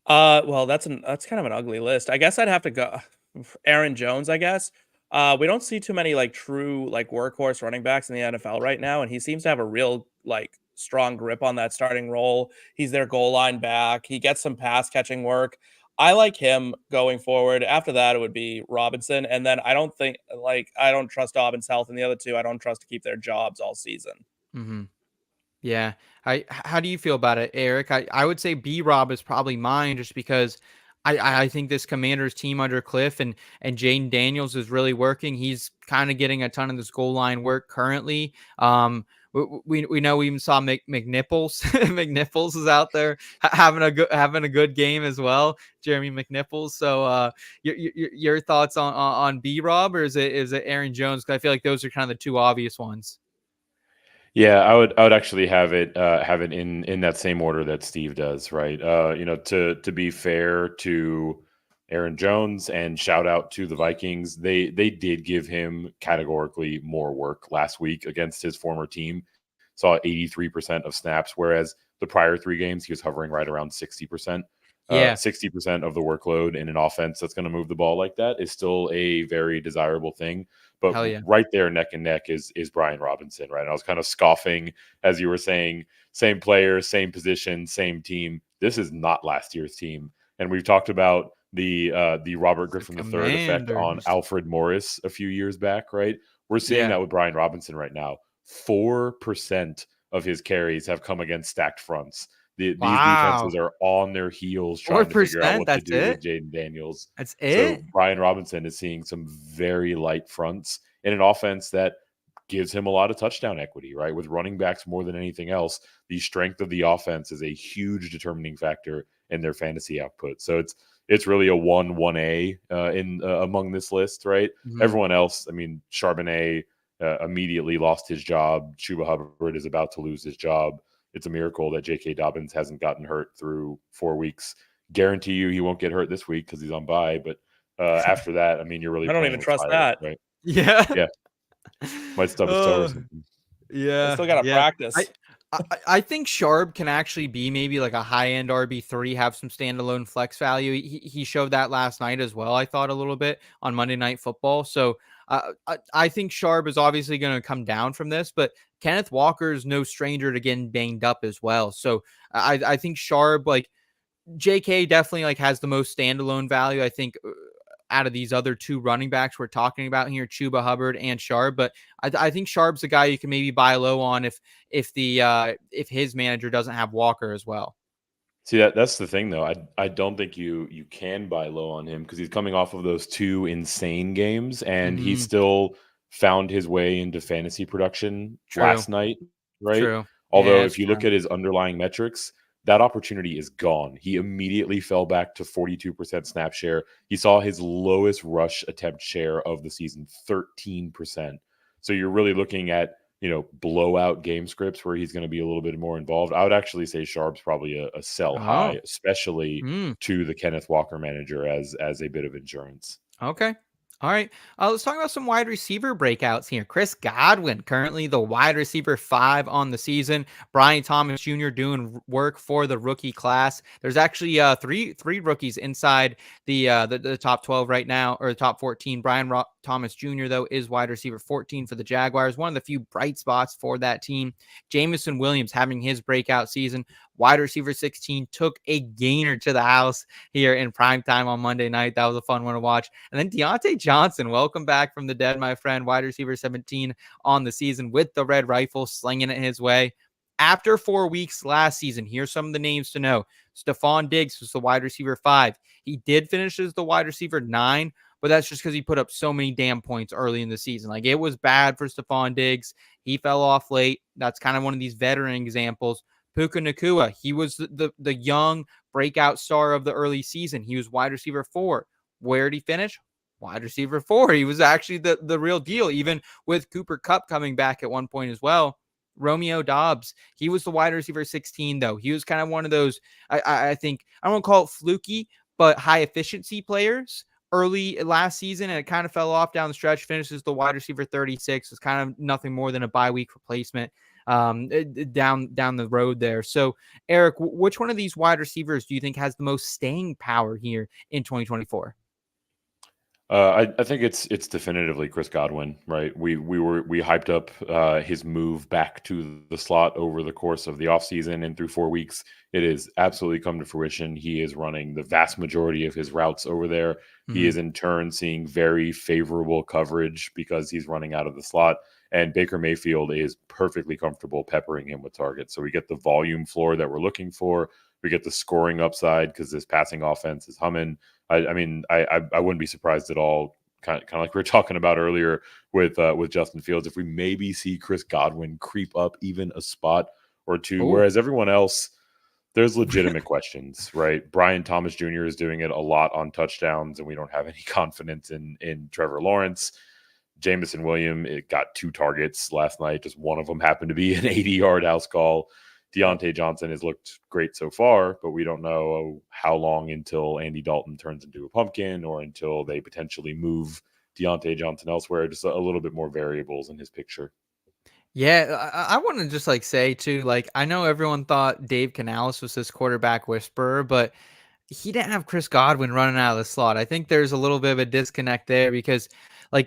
D: Well, that's kind of an ugly list. I guess I'd have to go Aaron Jones, I guess. We don't see too many like true like workhorse running backs in the NFL right now, and he seems to have a real like strong grip on that starting role. He's their goal line back. He gets some pass catching work. I like him going forward. After that, it would be Robinson, and then I don't trust Dobbins' health, and the other two I don't trust to keep their jobs all season.
A: Mm-hmm. Yeah. How do you feel about it, Eric? I would say B-Rob is probably mine, just because I think this Commanders team under Cliff and Jaden Daniels is really working. He's kind of getting a ton of this goal line work currently. We know we even saw McNichols. McNichols is out there having a good game as well. Jeremy McNichols. So your thoughts on B-Rob, or is it Aaron Jones? Because I feel like those are kind of the two obvious ones.
C: Yeah, I would actually have it in that same order that Steve does, right? To be fair to Aaron Jones, and shout out to the Vikings, they did give him categorically more work last week against his former team. Saw 83% of snaps, whereas the prior 3 games he was hovering right around 60%.
A: Yeah.
C: 60% of the workload in an offense that's going to move the ball like that is still a very desirable thing. But
A: Hell yeah.
C: right there, neck and neck, is Brian Robinson, right? And I was kind of scoffing as you were saying, same player, same position, same team. This is not last year's team. And we've talked about the Robert Griffin III effect on Alfred Morris a few years back, right? We're seeing that with Brian Robinson right now. 4% of his carries have come against stacked fronts. These defenses are on their heels trying to figure out what to do with Jaden Daniels.
A: That's it.
C: So Brian Robinson is seeing some very light fronts in an offense that gives him a lot of touchdown equity, right? With running backs more than anything else, the strength of the offense is a huge determining factor in their fantasy output. So it's really a 1A among this list, right? Mm-hmm. Everyone else, I mean, Charbonnet immediately lost his job. Chuba Hubbard is about to lose his job. It's a miracle that J.K. Dobbins hasn't gotten hurt through 4 weeks. Guarantee you he won't get hurt this week because he's on bye. But after that, I mean, you're really
D: I don't even trust that.
C: Right?
A: Yeah.
C: Yeah. Might stub his toe or something.
A: Yeah.
D: I still got to practice.
A: I think Sharp can actually be maybe like a high-end RB3, have some standalone flex value. He showed that last night as well, I thought, a little bit on Monday Night Football. So I think Sharp is obviously going to come down from this, but Kenneth Walker is no stranger to getting banged up as well. So I think Sharp, like JK, definitely like has the most standalone value, I think, out of these other 2 running backs we're talking about here, Chuba Hubbard and Sharp. But I think Sharp's a guy you can maybe buy low on if his manager doesn't have Walker as well.
C: See, that's the thing, though. I don't think you can buy low on him because he's coming off of those 2 insane games, and he still found his way into fantasy production last night, right?
A: True.
C: Although if you look at his underlying metrics, that opportunity is gone. He immediately fell back to 42% snap share. He saw his lowest rush attempt share of the season, 13%. So you're really looking at, blowout game scripts where he's going to be a little bit more involved. I would actually say Sharp's probably a sell high, especially to the Kenneth Walker manager as a bit of insurance.
A: Okay. All right. Let's talk about some wide receiver breakouts here. Chris Godwin, currently the wide receiver 5 on the season. Brian Thomas Jr. doing work for the rookie class. There's actually three rookies inside the top 12 right now, or the top 14. Thomas Jr., though, is wide receiver 14 for the Jaguars. One of the few bright spots for that team. Jameson Williams having his breakout season. Wide receiver 16 took a gainer to the house here in prime time on Monday night. That was a fun one to watch. And then Deontay Johnson, welcome back from the dead, my friend. Wide receiver 17 on the season with the red rifle, slinging it his way. After 4 weeks last season, here's some of the names to know. Stephon Diggs was the wide receiver 5. He did finish as the wide receiver 9, but that's just because he put up so many damn points early in the season. Like, it was bad for Stephon Diggs. He fell off late. That's kind of one of these veteran examples. Puka Nacua, he was the young breakout star of the early season. He was wide receiver 4. Where did he finish? Wide receiver 4. He was actually the real deal, even with Cooper Kupp coming back at one point as well. Romeo Doubs, he was the wide receiver 16, though. He was kind of one of those, I think, I don't want to call it fluky, but high efficiency players early last season, and it kind of fell off down the stretch. Finishes the wide receiver 36. It's kind of nothing more than a bye week replacement down the road there. So, Eric, which one of these wide receivers do you think has the most staying power here in 2024?
C: I think it's definitively Chris Godwin, right? We hyped up his move back to the slot over the course of the offseason and through 4 weeks. It has absolutely come to fruition. He is running the vast majority of his routes over there. Mm-hmm. He is in turn seeing very favorable coverage because he's running out of the slot. And Baker Mayfield is perfectly comfortable peppering him with targets. So we get the volume floor that we're looking for. We get the scoring upside because this passing offense is humming. I mean, I wouldn't be surprised at all, kind of like we were talking about earlier with Justin Fields, if we maybe see Chris Godwin creep up even a spot or two, whereas everyone else, there's legitimate questions, right? Brian Thomas Jr. is doing it a lot on touchdowns, and we don't have any confidence in Trevor Lawrence. Jameson Williams, it got 2 targets last night. Just one of them happened to be an 80-yard house call. Deontay Johnson has looked great so far, but we don't know how long until Andy Dalton turns into a pumpkin or until they potentially move Deontay Johnson elsewhere. Just a little bit more variables in his picture.
A: Yeah, I want to just say too, I know everyone thought Dave Canales was this quarterback whisperer, but he didn't have Chris Godwin running out of the slot. I think there's a little bit of a disconnect there because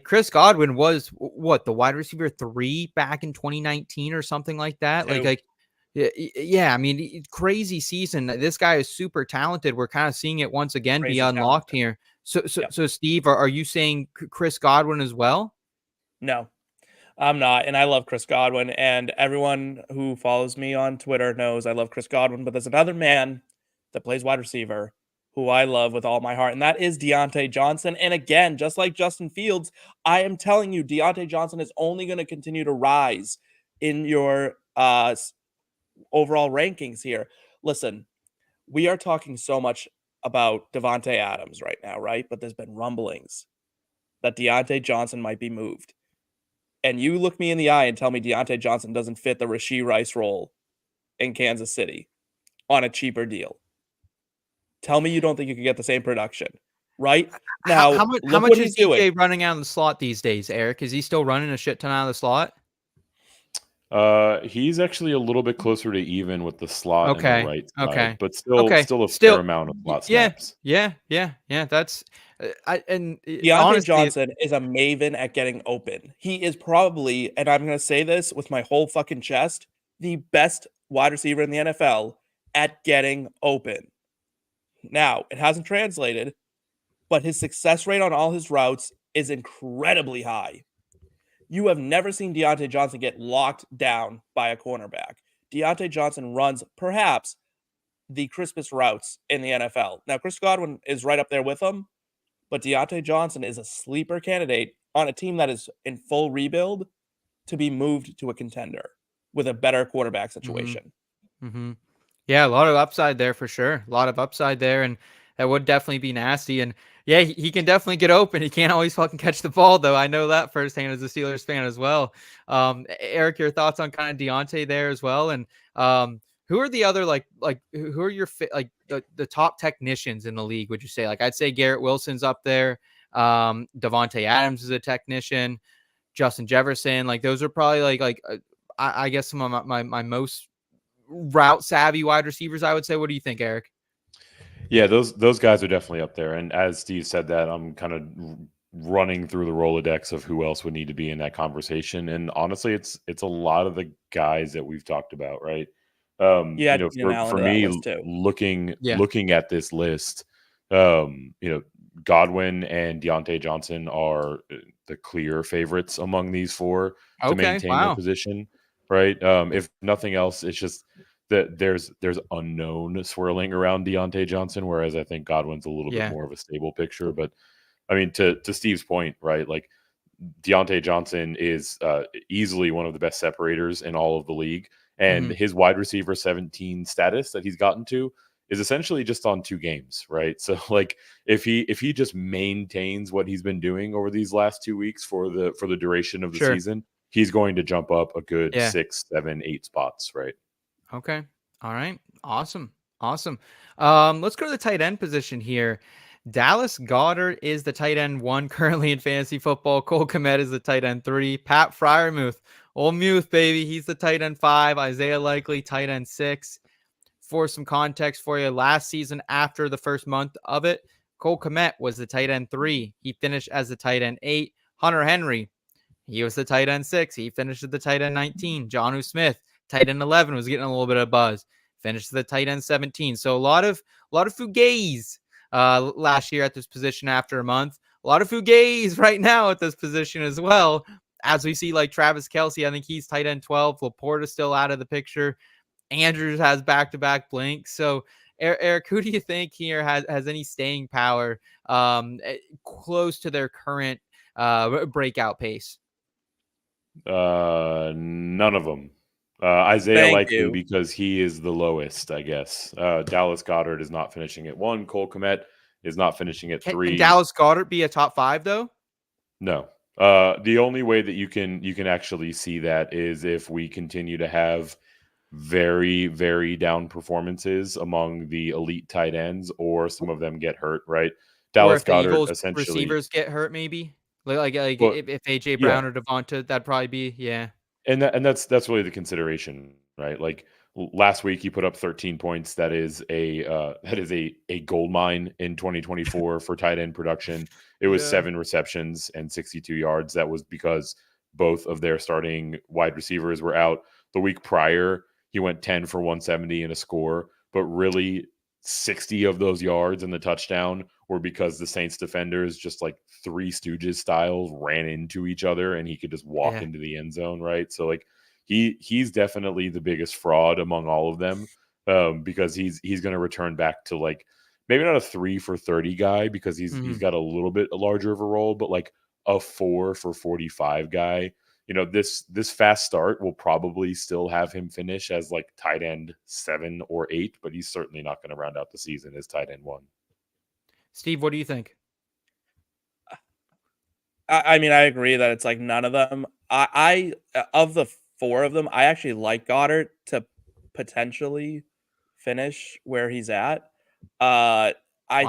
A: Chris Godwin was the wide receiver 3 back in 2019 or something like that. Yeah, I mean, crazy season. This guy is super talented. We're kind of seeing it once again be unlocked here. So Steve, are you saying Chris Godwin as well?
D: No, I'm not. And I love Chris Godwin. And everyone who follows me on Twitter knows I love Chris Godwin. But there's another man that plays wide receiver who I love with all my heart, and that is Deontay Johnson. And again, just like Justin Fields, I am telling you, Deontay Johnson is only going to continue to rise in your overall rankings here. Listen, we are talking so much about Devontae Adams right now, right? But there's been rumblings that Deontay Johnson might be moved. And you look me in the eye and tell me Deontay Johnson doesn't fit the Rashee Rice role in Kansas City on a cheaper deal. Tell me you don't think you could get the same production, right? Now,
A: how much is DJ running out of the slot these days, Eric? Is he still running a shit ton out of the slot?
C: He's actually a little bit closer to even with the slot and the right side, but still a fair amount of slot snaps.
A: Yeah. That's
D: Deontay honestly, Johnson is a maven at getting open. He is probably, and I'm going to say this with my whole fucking chest, the best wide receiver in the NFL at getting open. Now, it hasn't translated, but his success rate on all his routes is incredibly high. You have never seen Deontay Johnson get locked down by a cornerback. Deontay Johnson runs perhaps the crispest routes in the NFL. Now, Chris Godwin is right up there with him, but Deontay Johnson is a sleeper candidate on a team that is in full rebuild to be moved to a contender with a better quarterback situation.
A: Mm-hmm. Yeah, a lot of upside there for sure. A lot of upside there, and that would definitely be nasty. And yeah, he can definitely get open. He can't always fucking catch the ball, though. I know that firsthand as a Steelers fan as well. Eric, your thoughts on kind of Deontay there as well, and who are the other who are your the top technicians in the league? Would you say? I'd say Garrett Wilson's up there. Devontae Adams is a technician. Justin Jefferson, like those are probably I guess some of my most route savvy wide receivers, I would say. What do you think, Eric?
C: Yeah, those guys are definitely up there. And as Steve said that, I'm kind of running through the Rolodex of who else would need to be in that conversation. And honestly, it's a lot of the guys that we've talked about, right?
D: Yeah,
C: For me, looking at this list, Godwin and Deontay Johnson are the clear favorites among these four to maintain their position, right? If nothing else, it's just that there's unknown swirling around Deontay Johnson, whereas I think Godwin's a little bit more of a stable picture. But I mean, to Steve's point, right? Like Deontay Johnson is easily one of the best separators in all of the league, and his wide receiver 17 status that he's gotten to is essentially just on 2 games, right? So like if he just maintains what he's been doing over these last 2 weeks for the duration of the season, he's going to jump up a good 6, 7, 8 spots, right?
A: Okay. All right. Awesome. Let's go to the tight end position here. Dallas Goedert is the tight end 1 currently in fantasy football. Cole Kmet is the tight end 3. Pat Freiermuth, old Muth, baby, he's the tight end 5. Isaiah Likely, tight end 6. For some context for you, last season after the first month of it, Cole Kmet was the tight end 3. He finished as the tight end 8. Hunter Henry, he was the tight end 6. He finished at the tight end 19. Jonnu Smith, tight end 11, was getting a little bit of buzz. Finished at the tight end 17. So a lot of fugays last year at this position after a month. A lot of fugays right now at this position as well. As we see, like Travis Kelce, I think he's tight end 12. Laporta's still out of the picture. Andrews has back-to-back blinks. So, Eric, who do you think here has any staying power close to their current breakout pace?
C: None of them. Isaiah Likely, because he is the lowest, I guess. Dallas Goedert is not finishing at 1. Cole Kmet is not finishing at 3.
A: Can Dallas Goedert be a top 5 though?
C: No. The only way that you can actually see that is if we continue to have very, very down performances among the elite tight ends, or some of them get hurt, right? Dallas Goedert essentially
A: receivers get hurt, maybe if AJ Brown or Devonta, that'd probably be
C: And that's really the consideration, right? Like last week, he put up 13 points. That is a gold mine in 2024 for tight end production. It was 7 receptions and 62 yards. That was because both of their starting wide receivers were out. The week prior, he went 10 for 170 and a score, but really 60 of those yards and the touchdown were because the Saints defenders, just like Three Stooges styles, ran into each other and he could just walk into the end zone, right? So like he's definitely the biggest fraud among all of them, because he's going to return back to like maybe not a 3 for 30 guy, because he's got a little bit larger of a role, but like a 4 for 45 guy. This fast start will probably still have him finish as like tight end 7 or 8, but he's certainly not going to round out the season as tight end 1.
A: Steve, what do you think?
D: I mean, I agree that it's like none of them. I of the 4 of them, I actually like Goddard to potentially finish where he's at. I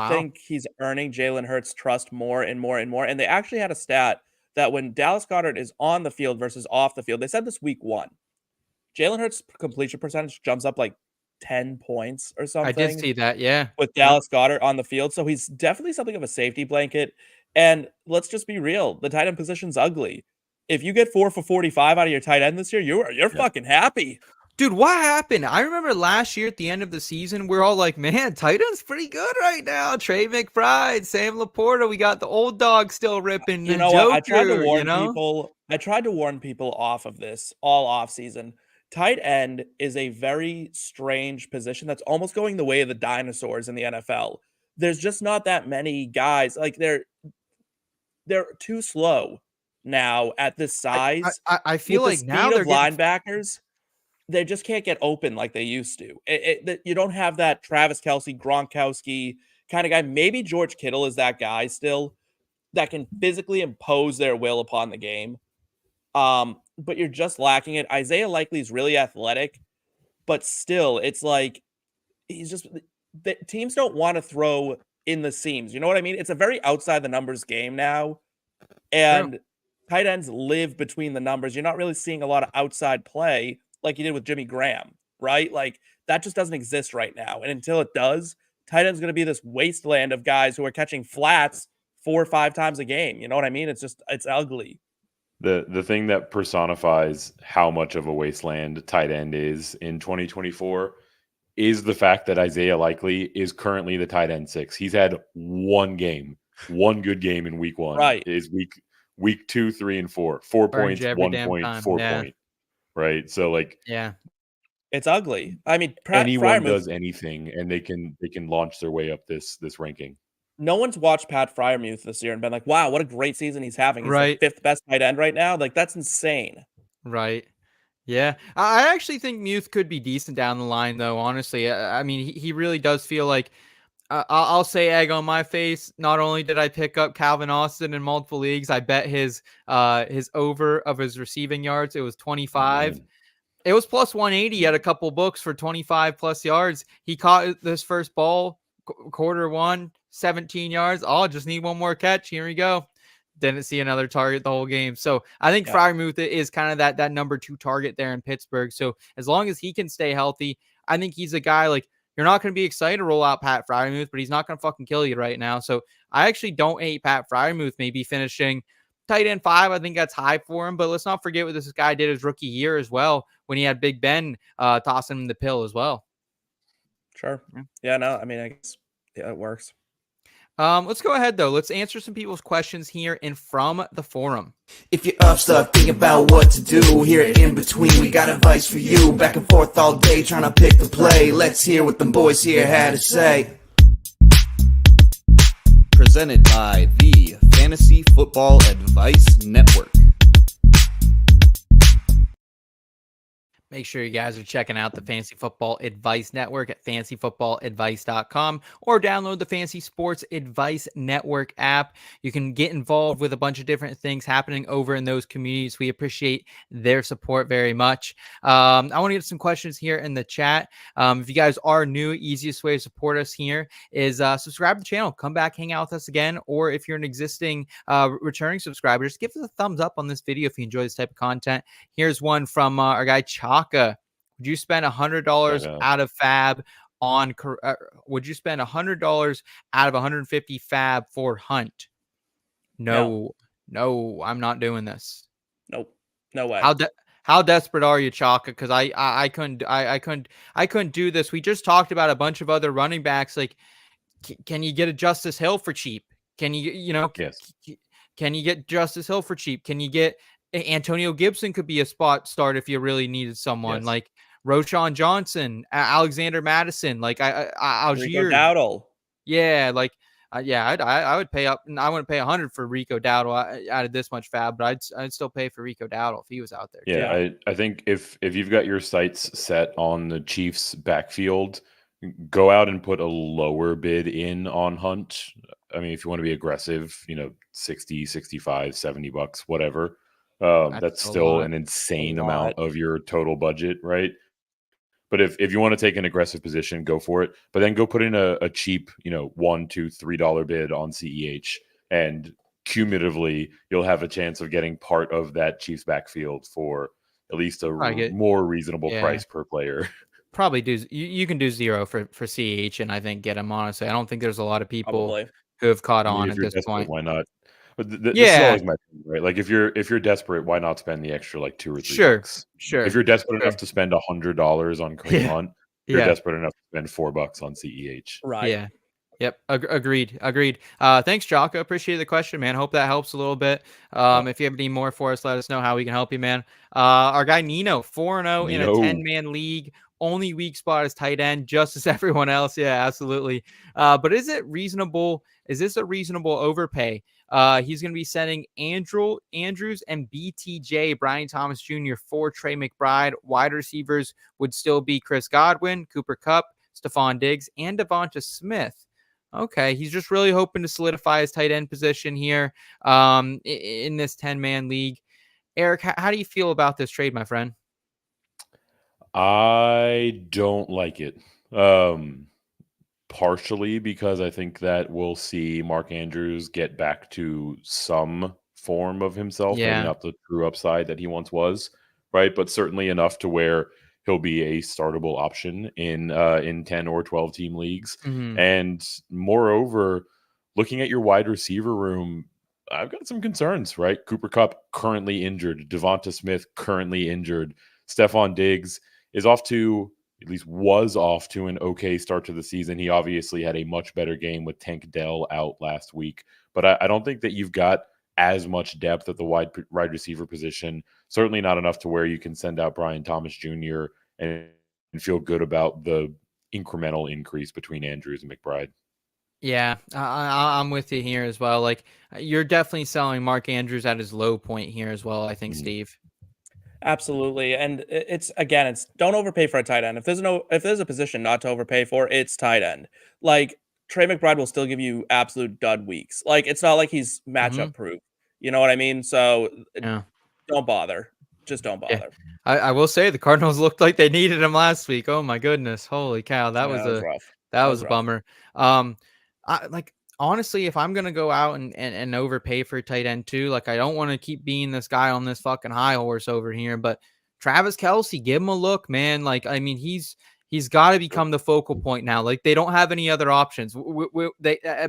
D: think he's earning Jalen Hurts' trust more and more and more. And they actually had a stat that when Dallas Goedert is on the field versus off the field, they said this week 1, Jalen Hurts' completion percentage jumps up like 10 points or something.
A: I did see that, yeah.
D: With Dallas Goedert on the field. So he's definitely something of a safety blanket. And let's just be real. The tight end position's ugly. If you get 4 for 45 out of your tight end this year, you're fucking happy.
A: Dude, what happened? I remember last year at the end of the season, we're all like, man, tight end's pretty good right now. Trey McBride, Sam Laporta, we got the old dog still ripping.
D: You know what? I tried to warn people. I tried to warn people off of this all off season. Tight end is a very strange position that's almost going the way of the dinosaurs in the NFL. There's just not that many guys. Like they're too slow now at this size.
A: I feel like now they're
D: linebackers. They just can't get open like they used to. You don't have that Travis Kelce, Gronkowski kind of guy. Maybe George Kittle is that guy still that can physically impose their will upon the game. But you're just lacking it. Isaiah Likely is really athletic, but still, it's like he's just the teams don't want to throw in the seams. You know what I mean? It's a very outside the numbers game now.
A: True.
D: And tight ends live between the numbers. You're not really seeing a lot of outside play like you did with Jimmy Graham, right? Like that just doesn't exist right now. And until it does, tight end's going to be this wasteland of guys who are catching flats 4 or 5 times a game. You know what I mean? It's ugly.
C: The thing that personifies how much of a wasteland tight end is in 2024 is the fact that Isaiah Likely is currently the tight end 6. He's had one good game in week 1.
D: Right.
C: Is week 2, 3, and 4. 4
A: Burns
C: points,
A: you every
C: 1
A: damn
C: point,
A: time.
C: 4
A: Yeah.
C: point. Right. So like
A: Yeah.
D: It's ugly. I mean,
C: anyone
D: Freiermuth,
C: does anything and they can launch their way up this ranking.
D: no one's watched Pat Freiermuth this year and been like, wow, what a great season he's having. He's
A: Right.
D: the 5th best tight end right now. Like, that's insane.
A: Right. Yeah. I actually think Muth could be decent down the line, though, honestly. I mean, he really does feel like I'll say egg on my face. Not only did I pick up Calvin Austin in multiple leagues, I bet his over of his receiving yards. It was 25.
C: Man.
A: It was plus 180 at a couple books for 25 plus yards. He caught this first ball, quarter 1, 17 yards. Oh, just need one more catch. Here we go. Didn't see another target the whole game. So I think Freiermuth is kind of that number 2 target there in Pittsburgh. So as long as he can stay healthy, I think he's a guy like you're not going to be excited to roll out Pat Freiermuth, but he's not going to fucking kill you right now. So I actually don't hate Pat Freiermuth maybe finishing tight end 5. I think that's high for him, but let's not forget what this guy did his rookie year as well when he had Big Ben tossing him the pill as well.
D: Sure. Yeah, no, I mean, I guess it works.
A: Let's go ahead though. Let's answer some people's questions here and from the forum.
B: If you're up, stuck, thinking about what to do, here in between, we got advice for you. Back and forth all day, trying to pick the play. Let's hear what them boys here had to say. Presented by the Fantasy Football Advice Network.
A: Make sure you guys are checking out the Fantasy Football Advice Network at fantasyfootballadvice.com or download the Fantasy Sports Advice Network app. You can get involved with a bunch of different things happening over in those communities. We appreciate their support very much. I want to get some questions here in the chat. If you guys are new, easiest way to support us here is subscribe to the channel. Come back, hang out with us again. Or if you're an existing returning subscriber, just give us a thumbs up on this video if you enjoy this type of content. Here's one from our guy Chaka. Would you spend $100 out of Fab on? Would you spend $100 out of 150 Fab for Hunt? No, I'm not doing this.
D: Nope, no way.
A: How desperate are you, Chaka? Because I couldn't do this. We just talked about a bunch of other running backs. Like, can you get a Justice Hill for cheap? Can you
C: Yes.
A: Can you get Justice Hill for cheap? Can you get Antonio Gibson could be a spot start if you really needed someone like Roschon Johnson, Alexander Madison, like Algier
D: Dowdle.
A: Yeah, like I would pay up. I wouldn't pay 100 for Rico Dowdle out of this much Fab, but I'd still pay for Rico Dowdle if he was out there.
C: Yeah, I think if you've got your sights set on the Chiefs backfield, go out and put a lower bid in on Hunt. I mean, if you want to be aggressive, 60, 65, $70, whatever. That's still an insane amount of your total budget, right? But if you want to take an aggressive position, go for it. But then go put in a cheap, $1, $2, $3 bid on CEH, and cumulatively you'll have a chance of getting part of that Chiefs backfield for at least a more reasonable price per player.
A: Probably do. You can do 0 for CEH, and I think get him. Honestly, I don't think there's a lot of people who have caught on at this point.
C: Why not? But this is always my thing, right? Like if you're desperate, why not spend the extra like $2 or $3 bucks?
A: Sure.
C: If you're desperate enough to spend $100 on Kareem Hunt, you're desperate enough to spend $4 on CEH.
D: Right.
A: Yeah. Yep. Agreed. Thanks, Jocko. Appreciate the question, man. Hope that helps a little bit. If you have any more for us, let us know how we can help you, man. Our guy Nino, 4-0 in a 10-man league. Only weak spot is tight end, just as everyone else. Yeah, absolutely. But is it reasonable? Is this a reasonable overpay? He's going to be sending Andrews and BTJ, Brian Thomas Jr. for Trey McBride. Wide receivers would still be Chris Godwin, Cooper Kupp, Stephon Diggs, and Devonta Smith. Okay, he's just really hoping to solidify his tight end position here in this 10-man league. Eric, how do you feel about this trade, my friend?
C: I don't like it. partially because I think that we'll see Mark Andrews get back to some form of himself, maybe
A: Yeah.
C: not the true upside that he once was, right? But certainly enough to where he'll be a startable option in 10 or 12 team leagues.
A: Mhm.
C: And moreover, looking at your wide receiver room, I've got some concerns, right? Cooper Kupp currently injured, Devonta Smith currently injured, Stephon Diggs is off to, at least was off to, an okay start to the season. He obviously had a much better game with Tank Dell out last week, but I don't think that you've got as much depth at the wide receiver position. Certainly not enough to where you can send out Brian Thomas Jr. and feel good about the incremental increase between Andrews and McBride.
A: Yeah, I'm with you here as well. Like, you're definitely selling Mark Andrews at his low point here as well, I think, Steve.
D: Absolutely. And it's don't overpay for a tight end. If there's a position not to overpay for, it's tight end. Like, Trey McBride will still give you absolute dud weeks. Like, it's not like he's matchup proof. You know what I mean? So
A: Yeah.
D: don't bother. Just don't
A: Yeah.
D: bother.
A: I will say the Cardinals looked like they needed him last week. Oh my goodness. Holy cow. That was
D: rough.
A: That was a bummer. Honestly, if I'm gonna go out and overpay for a tight end too, like, I don't want to keep being this guy on this fucking high horse over here, but Travis Kelce, give him a look, man. Like, I mean, he's got to become the focal point now. Like, they don't have any other options.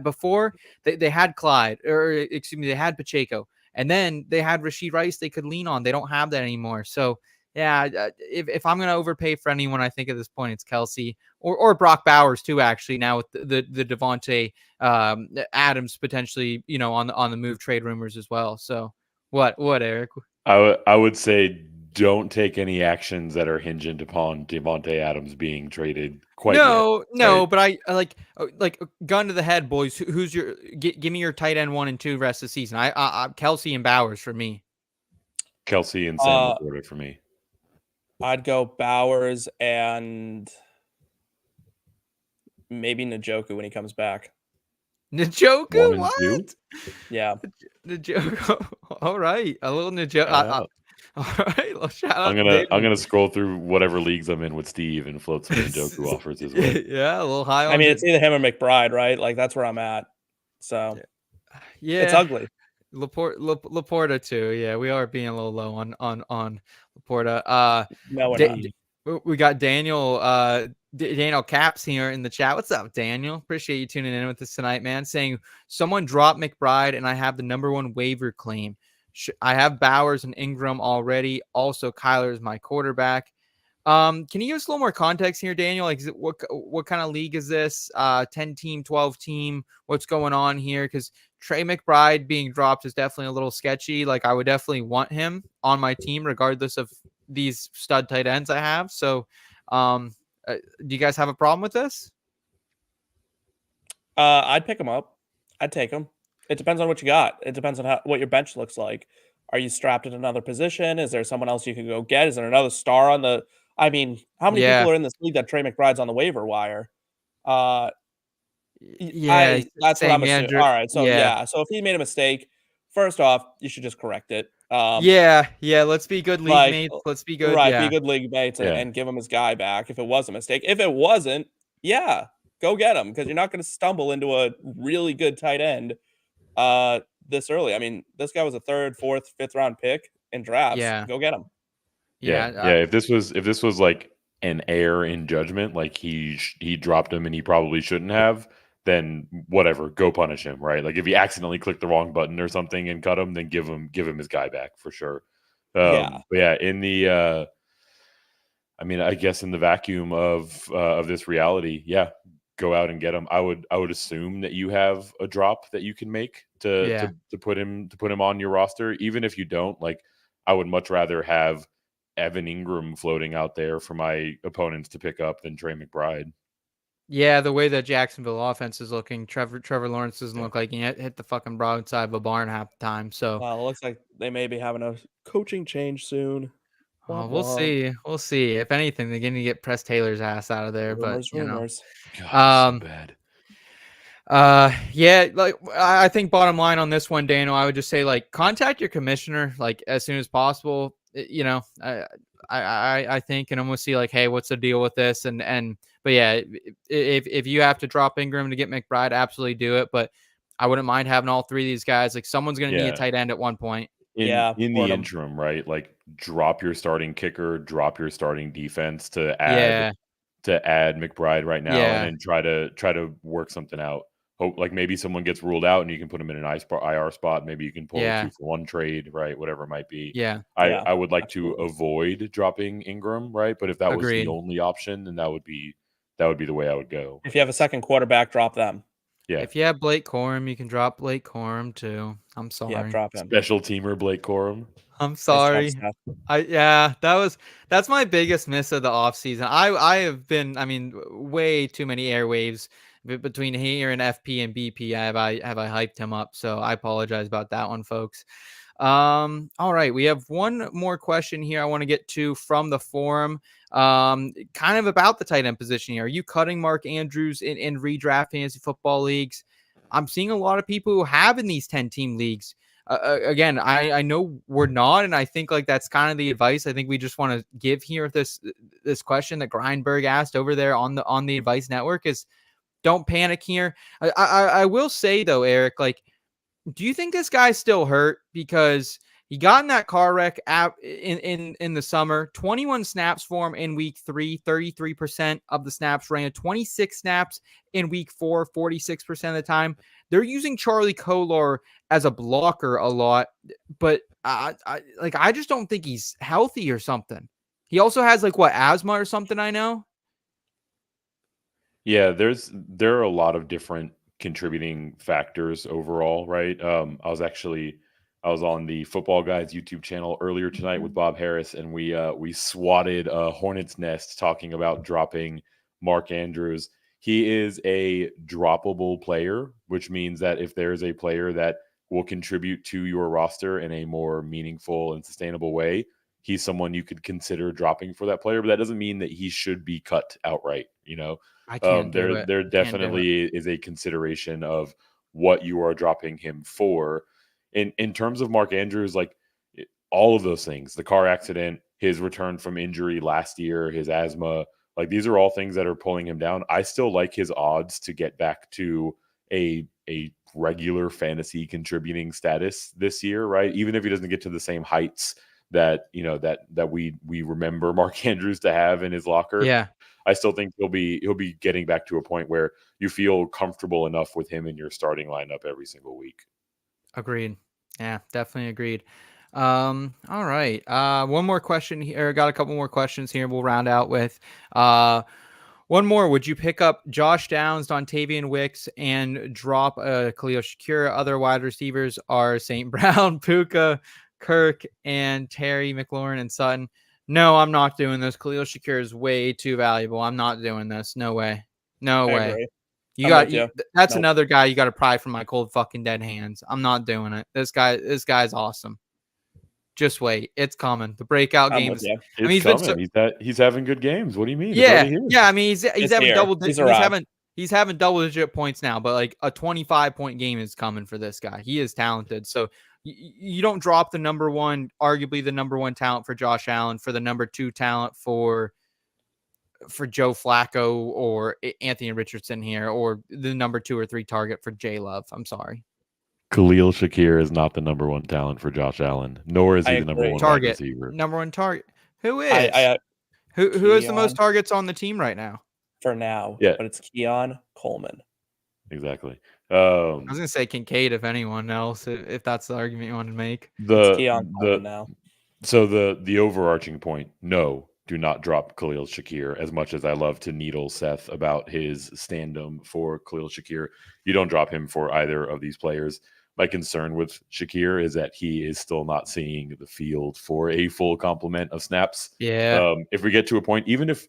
A: Before they had Clyde, or excuse me, they had Pacheco, and then they had Rashee Rice they could lean on. They don't have that anymore. So yeah, if I'm going to overpay for anyone, I think at this point it's Kelce or Brock Bowers too, actually, now with the Devontae Adams potentially, on the move trade rumors as well. So what, Eric?
C: I would say don't take any actions that are hinged upon Devontae Adams being traded quite
A: No,
C: yet,
A: but I like gun to the head, boys. Who's your give me your tight end 1 and 2 rest of the season? I Kelce and Bowers for me.
C: Kelce and Sam Laporta for me.
D: I'd go Bowers and maybe Njoku when he comes back.
A: Njoku? What?
D: Yeah.
A: Njoku. All right. A little Njoku. All right. Well, shout out.
C: I'm gonna scroll through whatever leagues I'm in with Steve and float some Njoku offers as well.
A: Yeah, a little high on
D: I mean, it's either him or McBride, right? Like, that's where I'm at. So
A: yeah,
D: it's ugly.
A: Laporta too. Yeah, we are being a little low on Laporta. We got Daniel Daniel Caps here in the chat. What's up, Daniel? Appreciate you tuning in with us tonight, man. Saying someone dropped McBride and I have the #1 waiver claim. I have Bowers and Ingram already. Also, Kyler is my quarterback. Can you give us a little more context here, Daniel? Like, what kind of league is this? 10 team, 12 team? What's going on here? Because Trey McBride being dropped is definitely a little sketchy. Like, I would definitely want him on my team, regardless of these stud tight ends I have. So, do you guys have a problem with this?
D: I'd pick him up. I'd take him. It depends on what you got. It depends on what your bench looks like. Are you strapped at another position? Is there someone else you can go get? Is there another star on the? I mean, how many people are in this league that Trey McBride's on the waiver wire?
A: Yeah,
D: that's what I'm assuming. All right, so so if he made a mistake, first off, you should just correct it.
A: Let's be good league mates. Let's be good.
D: Right, be good league mates and give him his guy back if it was a mistake. If it wasn't, go get him, because you're not going to stumble into a really good tight end this early. I mean, this guy was a 3rd, 4th, 5th round pick in drafts. Go get him.
C: If this was like an error in judgment, like he dropped him and he probably shouldn't have, then whatever, go punish him, right? Like, if he accidentally clicked the wrong button or something and cut him, then give him his guy back for sure. But in the I mean, I guess in the vacuum of this reality, go out and get him. I would assume that you have a drop that you can make to put him on your roster. Even if you don't, like, I would much rather have Evan Ingram floating out there for my opponents to pick up than Trey McBride.
A: Yeah, the way that Jacksonville offense is looking, Trevor Lawrence doesn't look like he hit the fucking broadside of a barn half the time. So
D: it looks like they may be having a coaching change soon.
A: We'll see. We'll see. If anything, they're going to get Press Taylor's ass out of there.
D: Rumors.
C: God, so bad.
A: Like, I think bottom line on this one, Daniel, I would just say, like, contact your commissioner, like, as soon as possible. I think, and I'm gonna see like, hey, what's the deal with this? But yeah, if you have to drop Ingram to get McBride, absolutely do it. But I wouldn't mind having all three of these guys. Like someone's gonna need a
C: Yeah.
A: tight end at one point.
D: Yeah,
C: In the
D: boredom.
C: interim, right? Like drop your starting kicker, drop your starting defense to
A: Yeah,
C: add McBride right now, and
A: yeah,
C: then try to work something out. Hope like maybe someone gets ruled out and you can put them in an IR spot. Maybe you can pull a
A: yeah,
C: 2-for-1 trade, right? Whatever it might be.
A: yeah.
D: Yeah,
C: I would like to
D: absolutely.
C: avoid dropping Ingram, right? But if that was the
A: Agreed.
C: only option, then that would be the way I would go.
D: If you have a second quarterback, drop them.
C: Yeah.
A: If you have Blake Corum, you can drop Blake Corum too. I'm
D: Yeah,
A: sorry.
D: drop him.
C: Special teamer Blake Corum.
A: I'm
D: Nice job,
A: sorry.
D: Seth.
A: That's my biggest miss of the offseason. I have been, way too many airwaves between here and FP and BP. Have I hyped him up? So I apologize about that one, folks. All right, we have one more question here I want to get to from the forum. Kind of about the tight end position here. Are you cutting Mark Andrews in redraft fantasy football leagues? I'm seeing a lot of people who have in these 10-team leagues. Again, I know we're not, and I think like that's kind of the advice I think we just want to give here. This question that Grindberg asked over there on the Advice Network is, don't panic here. I will say though, Eric, like, do you think this guy's still hurt? Because he got in that car wreck in the summer, 21 snaps for him in week 3, 33% of the snaps ran, 26 snaps in week 4, 46% of the time. They're using Charlie Kolar as a blocker a lot, but I just don't think he's healthy or something. He also has like asthma or something, I know.
C: Yeah, there are a lot of different contributing factors overall, right? I was on the Football Guys YouTube channel earlier tonight with Bob Harris, and we swatted a hornet's nest talking about dropping Mark Andrews. He is a droppable player, which means that if there is a player that will contribute to your roster in a more meaningful and sustainable way, he's someone you could consider dropping for that player. But that doesn't mean that he should be cut outright.
A: I can't do
C: There
A: it.
C: there
A: I can't do it.
C: definitely is a consideration of what you are dropping him for. In terms of Mark Andrews, like all of those things, the car accident, his return from injury last year, his asthma, like these are all things that are pulling him down. I still like his odds to get back to a regular fantasy contributing status this year, right? Even if he doesn't get to the same heights that we remember Mark Andrews to have in his locker.
A: Yeah.
C: I still think he'll be getting back to a point where you feel comfortable enough with him in your starting lineup every single week.
A: Agreed. Yeah, definitely agreed. All right. One more question here. Got a couple more questions here. We'll round out with one more. Would you pick up Josh Downs, Dontavian Wicks, and drop Khalil Shakir? Other wide receivers are St. Brown, Puka, Kirk, and Terry McLaurin and Sutton. No, I'm not doing this. Khalil Shakir is way too valuable. I'm not doing this. No way. No
D: I
A: way.
D: agree.
A: That's
D: Nope.
A: another guy you got to pry from my cold fucking dead hands. I'm not doing it. This guy's awesome. Just wait, it's coming. The breakout
D: I'm
A: games.
D: with you.
C: It's
A: he's been
C: coming. He's having good games. What do you mean? It's
A: yeah,
C: already here.
A: yeah. I mean, he's
D: It's
A: having
D: here.
A: he's having double digit points now, but like a 25-point game is coming for this guy. He is talented. So you don't drop the number one, arguably the number one talent for Josh Allen for the number 2 talent for Joe Flacco or Anthony Richardson here, or the number 2 or 3 target for J Love. I'm sorry.
C: Khalil Shakir is not the number one talent for Josh Allen, nor is he
D: I
C: the number
D: agree.
C: one
A: Target.
C: wide receiver.
A: Number 1 target. Who is? Who has the most
D: Keon.
A: targets on the team right now?
D: For now.
C: Yeah.
D: But it's Keon Coleman.
C: Exactly.
A: I was gonna say Kincaid, if anyone else, if that's the argument you want to make.
D: It's Keon Coleman now.
C: So the overarching point, no, do not drop Khalil Shakir. As much as I love to needle Seth about his stand-up for Khalil Shakir, you don't drop him for either of these players. My concern with Shakir is that he is still not seeing the field for a full complement of snaps.
A: Yeah.
C: If we get to a point, even if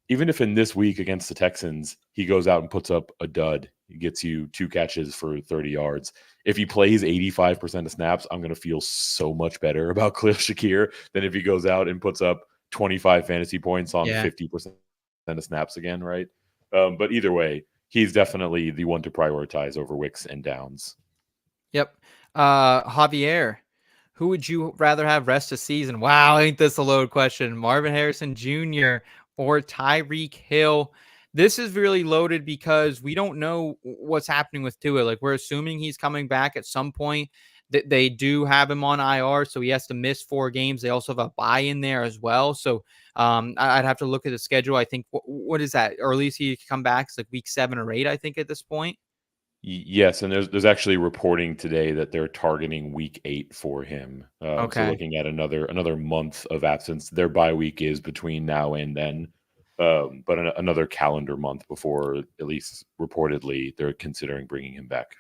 C: in this week against the Texans, he goes out and puts up a dud, he gets you 2 catches for 30 yards. If he plays 85% of snaps, I'm going to feel so much better about Khalil Shakir than if he goes out and puts up 25 fantasy points on 50% of snaps again, right? But either way, he's definitely the one to prioritize over Wicks and Downs.
A: Yep. Javier, Who would you rather have rest of season? Wow, ain't this a loaded question? Marvin Harrison Jr. or Tyreek Hill? This is really loaded because we don't know what's happening with Tua. Like, we're assuming he's coming back at some point. That they do have him on IR, so he has to miss 4 games. They also have a bye in there as well. So I'd have to look at the schedule. I think what is that? Earliest he can come back? It's like week 7 or 8, I think, at this point.
C: Yes, and there's actually reporting today that they're targeting week 8 for him. So
A: Okay.
C: looking at another month of absence. Their bye week is between now and then, but another calendar month before, at least reportedly, they're considering bringing him back.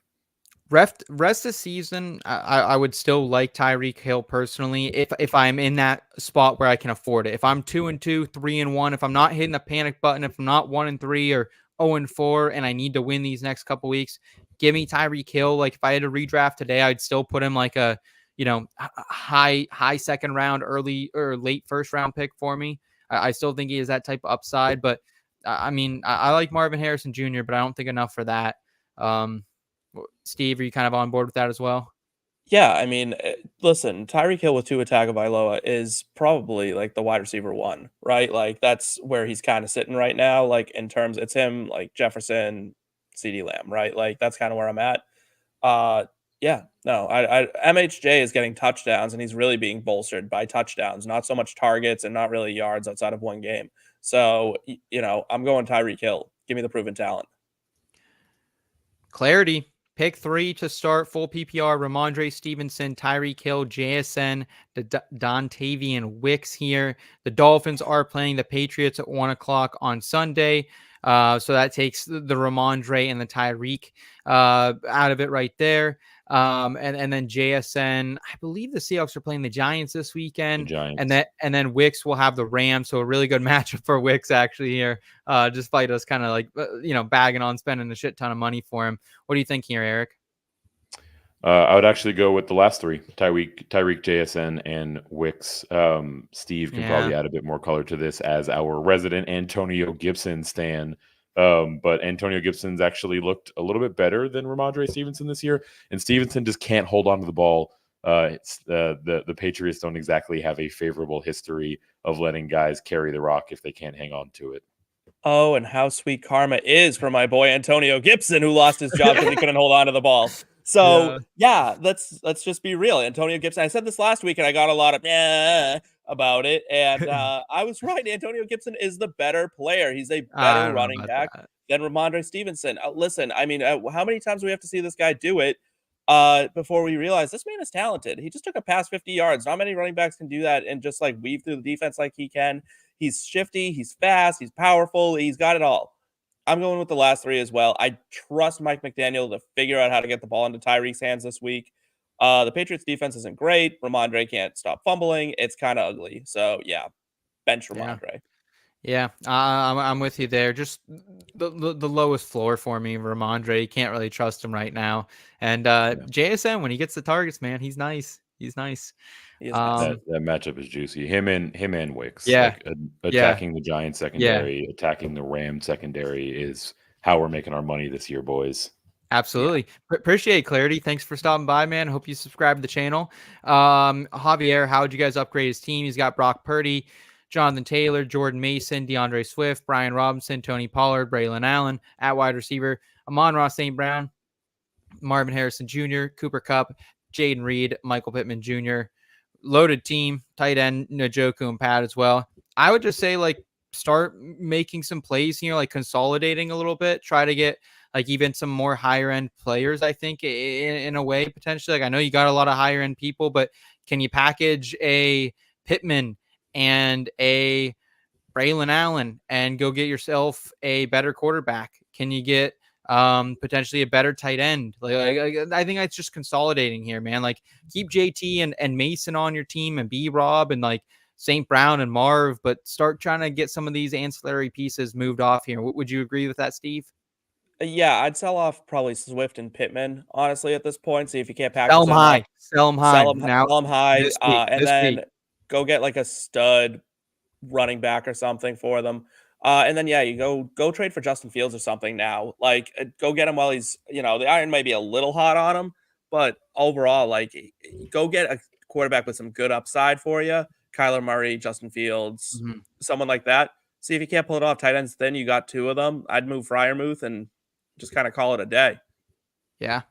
A: Rest of season, I would still like Tyreek Hill personally if I'm in that spot where I can afford it. If I'm 2-2, 3-1, if I'm not hitting the panic button, if I'm not 1-3 or 0-4, and I need to win these next couple weeks, give me Tyreek Hill. Like, if I had to redraft today, I'd still put him like a high second round, early or late first round pick for me. I still think he has that type of upside, but I mean, I like Marvin Harrison Jr., but I don't think enough for that. Steve, are you kind of on board with that as well?
D: Yeah, I mean, listen, Tyreek Hill with Tua Tagovailoa is probably like the wide receiver 1, right? Like, that's where he's kind of sitting right now. Like, in terms, it's him, like Jefferson, CD Lamb, right? Like, that's kind of where I'm at. Yeah, no, MHJ is getting touchdowns, and he's really being bolstered by touchdowns, not so much targets and not really yards outside of one game. So, I'm going Tyreek Hill. Give me the proven talent.
A: Clarity. Pick 3 to start full PPR. Ramondre Stevenson, Tyreek Hill, JSN, Dontavian Wicks here. The Dolphins are playing the Patriots at 1 o'clock on Sunday. So that takes the Ramondre and the Tyreek out of it right there. And then JSN, I believe the Seahawks are playing the Giants this weekend.
C: The Giants.
A: And then Wicks will have the Rams. So a really good matchup for Wicks actually here, despite us kind of like, bagging on spending a shit ton of money for him. What do you think here, Eric?
C: I would actually go with the last 3, Tyreek, JSN, and Wicks. Steve can probably add a bit more color to this as our resident Antonio Gibson stan. But Antonio Gibson's actually looked a little bit better than Ramondre Stevenson this year, and Stevenson just can't hold on to the ball. The Patriots don't exactly have a favorable history of letting guys carry the rock if they can't hang on to it.
D: Oh, and how sweet karma is for my boy Antonio Gibson, who lost his job because he couldn't hold on to the ball. So yeah, let's just be real. Antonio Gibson. I said this last week, and I got a lot of about it, and I was right. Antonio Gibson is the better player. He's a better running back than Ramondre Stevenson. Listen, I mean, how many times do we have to see this guy do it before we realize this man is talented? He just took a pass 50 yards. Not many running backs can do that and just like weave through the defense like he can. He's shifty. He's fast. He's powerful. He's got it all. I'm going with the last 3 as well. I trust Mike McDaniel to figure out how to get the ball into Tyreek's hands this week. The Patriots defense isn't great. Ramondre can't stop fumbling. It's kind of ugly. So yeah, bench Ramondre.
A: Yeah, I'm with you there. Just the lowest floor for me, Ramondre. You can't really trust him right now. And JSN, when he gets the targets, man, he's nice. He's nice.
C: That matchup is juicy. Him and Wicks.
A: Yeah.
C: Like, attacking the Giants secondary, attacking the Rams secondary is how we're making our money this year, boys.
A: Absolutely. Appreciate clarity. Thanks for stopping by, man. Hope you subscribe to the channel. Javier, how would you guys upgrade his team? He's got Brock Purdy, Jonathan Taylor, Jordan Mason, DeAndre Swift, Brian Robinson, Tony Pollard, Braylon Allen at wide receiver, Amon-Ra St. Brown, Marvin Harrison Jr., Cooper Kupp, Jaden Reed, Michael Pittman Jr. Loaded team, tight end, Njoku and Pat as well. I would just say, like, start making some plays here, like consolidating a little bit, try to get like even some more higher end players, I think, in a way, potentially. Like, I know you got a lot of higher end people, but can you package a Pittman and a Braylon Allen and go get yourself a better quarterback? Can you get potentially a better tight end? Like, I think it's just consolidating here, man. Like, keep JT and Mason on your team and B-Rob and like St. Brown and Marv, but start trying to get some of these ancillary pieces moved off here. Would you agree with that, Steve?
D: Yeah, I'd sell off probably Swift and Pittman, honestly, at this point. See if you can't package
A: Sell them high. Sell them high.
D: Sell them high, and then
A: week.
D: Go get like a stud running back or something for them. And then, yeah, you go trade for Justin Fields or something now. Like, go get him while he's, the iron might be a little hot on him, but overall, like, go get quarterback with some good upside for you. Kyler Murray, Justin Fields, someone like that. See if you can't pull it off. Tight ends thin, you got 2 of them. I'd move Freiermuth and just kind of call it a day.
A: Yeah.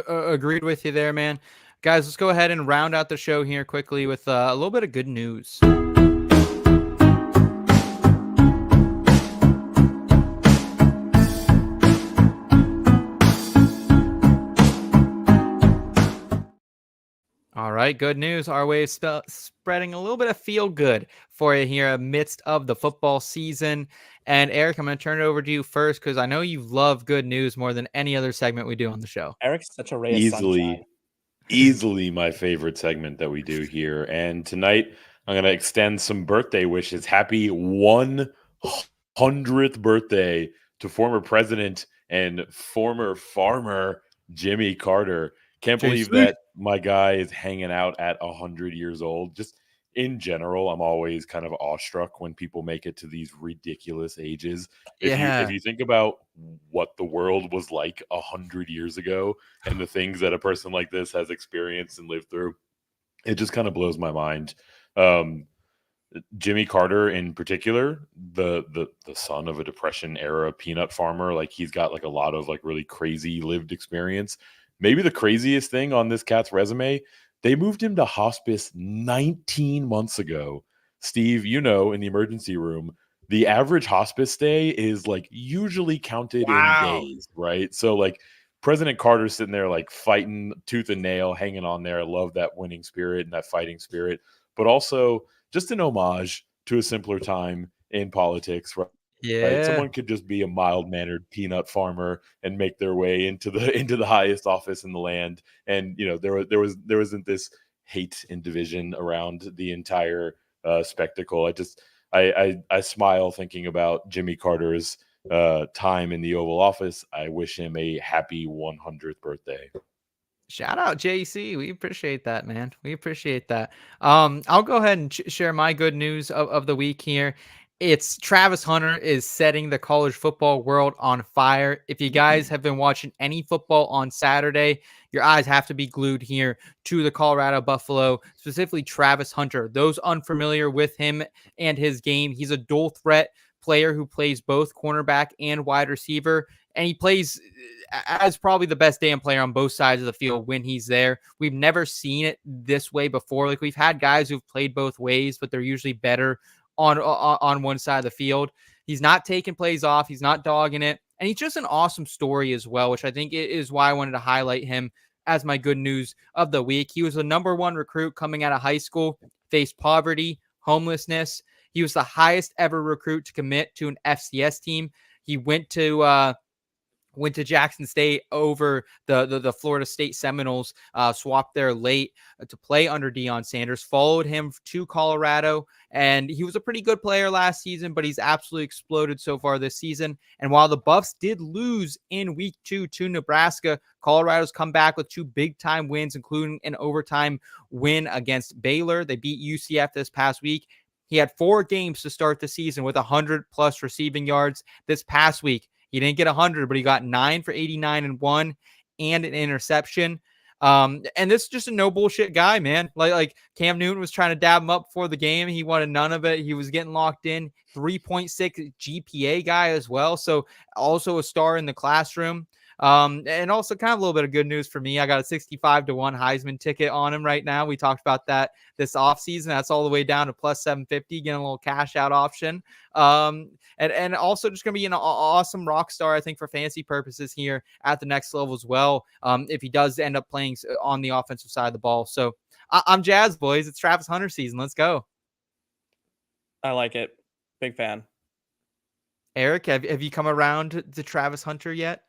A: Agreed with you there, man. Guys, let's go ahead and round out the show here quickly with a little bit of good news. All right, good news. Our way of spreading a little bit of feel good for you here amidst of the football season. And Eric, I'm going to turn it over to you first because I know you love good news more than any other segment we do on the show.
D: Eric's such a ray of sunshine.
C: Easily my favorite segment that we do here. And tonight I'm going to extend some birthday wishes. Happy 100th birthday to former president and former farmer Jimmy Carter. Can't believe that my guy is hanging out at 100 years old. Just in general, I'm always kind of awestruck when people make it to these ridiculous ages. If you think about what the world was like 100 years ago and the things that a person like this has experienced and lived through, it just kind of blows my mind. Jimmy Carter in particular, the son of a Depression era peanut farmer, like he's got like a lot of like really crazy lived experience. Maybe the craziest thing on this cat's resume, they moved him to hospice 19 months ago. Steve, in the emergency room, the average hospice stay is like usually counted in days, right? So like President Carter's sitting there like fighting tooth and nail, hanging on there. I love that winning spirit and that fighting spirit, but also just an homage to a simpler time in politics, right?
A: Yeah.
C: Right? Someone could just be a mild-mannered peanut farmer and make their way into the highest office in the land. And there wasn't this hate and division around the entire spectacle. I smile thinking about Jimmy Carter's time in the Oval Office. I wish him a happy 100th birthday.
A: Shout out JC. We appreciate that, man. We appreciate that. I'll go ahead and share my good news of the week here. It's Travis Hunter is setting the college football world on fire. If you guys have been watching any football on Saturday, your eyes have to be glued here to the Colorado Buffalo, specifically Travis Hunter. Those unfamiliar with him and his game, he's a dual threat player who plays both cornerback and wide receiver. And he plays as probably the best damn player on both sides of the field when he's there. We've never seen it this way before. Like we've had guys who've played both ways, but they're usually better on one side of the field. He's not taking plays off. He's not dogging it. And he's just an awesome story as well, which I think is why I wanted to highlight him as my good news of the week. He was the number 1 recruit coming out of high school, faced poverty, homelessness. He was the highest ever recruit to commit to an FCS team. He went to Jackson State over the Florida State Seminoles, swapped there late to play under Deion Sanders, followed him to Colorado, and he was a pretty good player last season, but he's absolutely exploded so far this season. And while the Buffs did lose in week 2 to Nebraska, Colorado's come back with 2 big-time wins, including an overtime win against Baylor. They beat UCF this past week. He had 4 games to start the season with 100-plus receiving yards. This past week, he didn't get 100, but he got 9 for 89 and 1 and an interception. And this is just a no bullshit guy, man. Like Cam Newton was trying to dab him up before the game. He wanted none of it. He was getting locked in. 3.6 GPA guy as well. So also a star in the classroom. And also kind of a little bit of good news for me. I got a 65-1 Heisman ticket on him right now. We talked about that this offseason. That's all the way down to plus 750, getting a little cash out option. And also just going to be an awesome rock star, I think, for fantasy purposes here at the next level as well. If he does end up playing on the offensive side of the ball. So I'm jazzed, boys. It's Travis Hunter season. Let's go.
D: I like it. Big fan.
A: Eric, have you come around to Travis Hunter yet?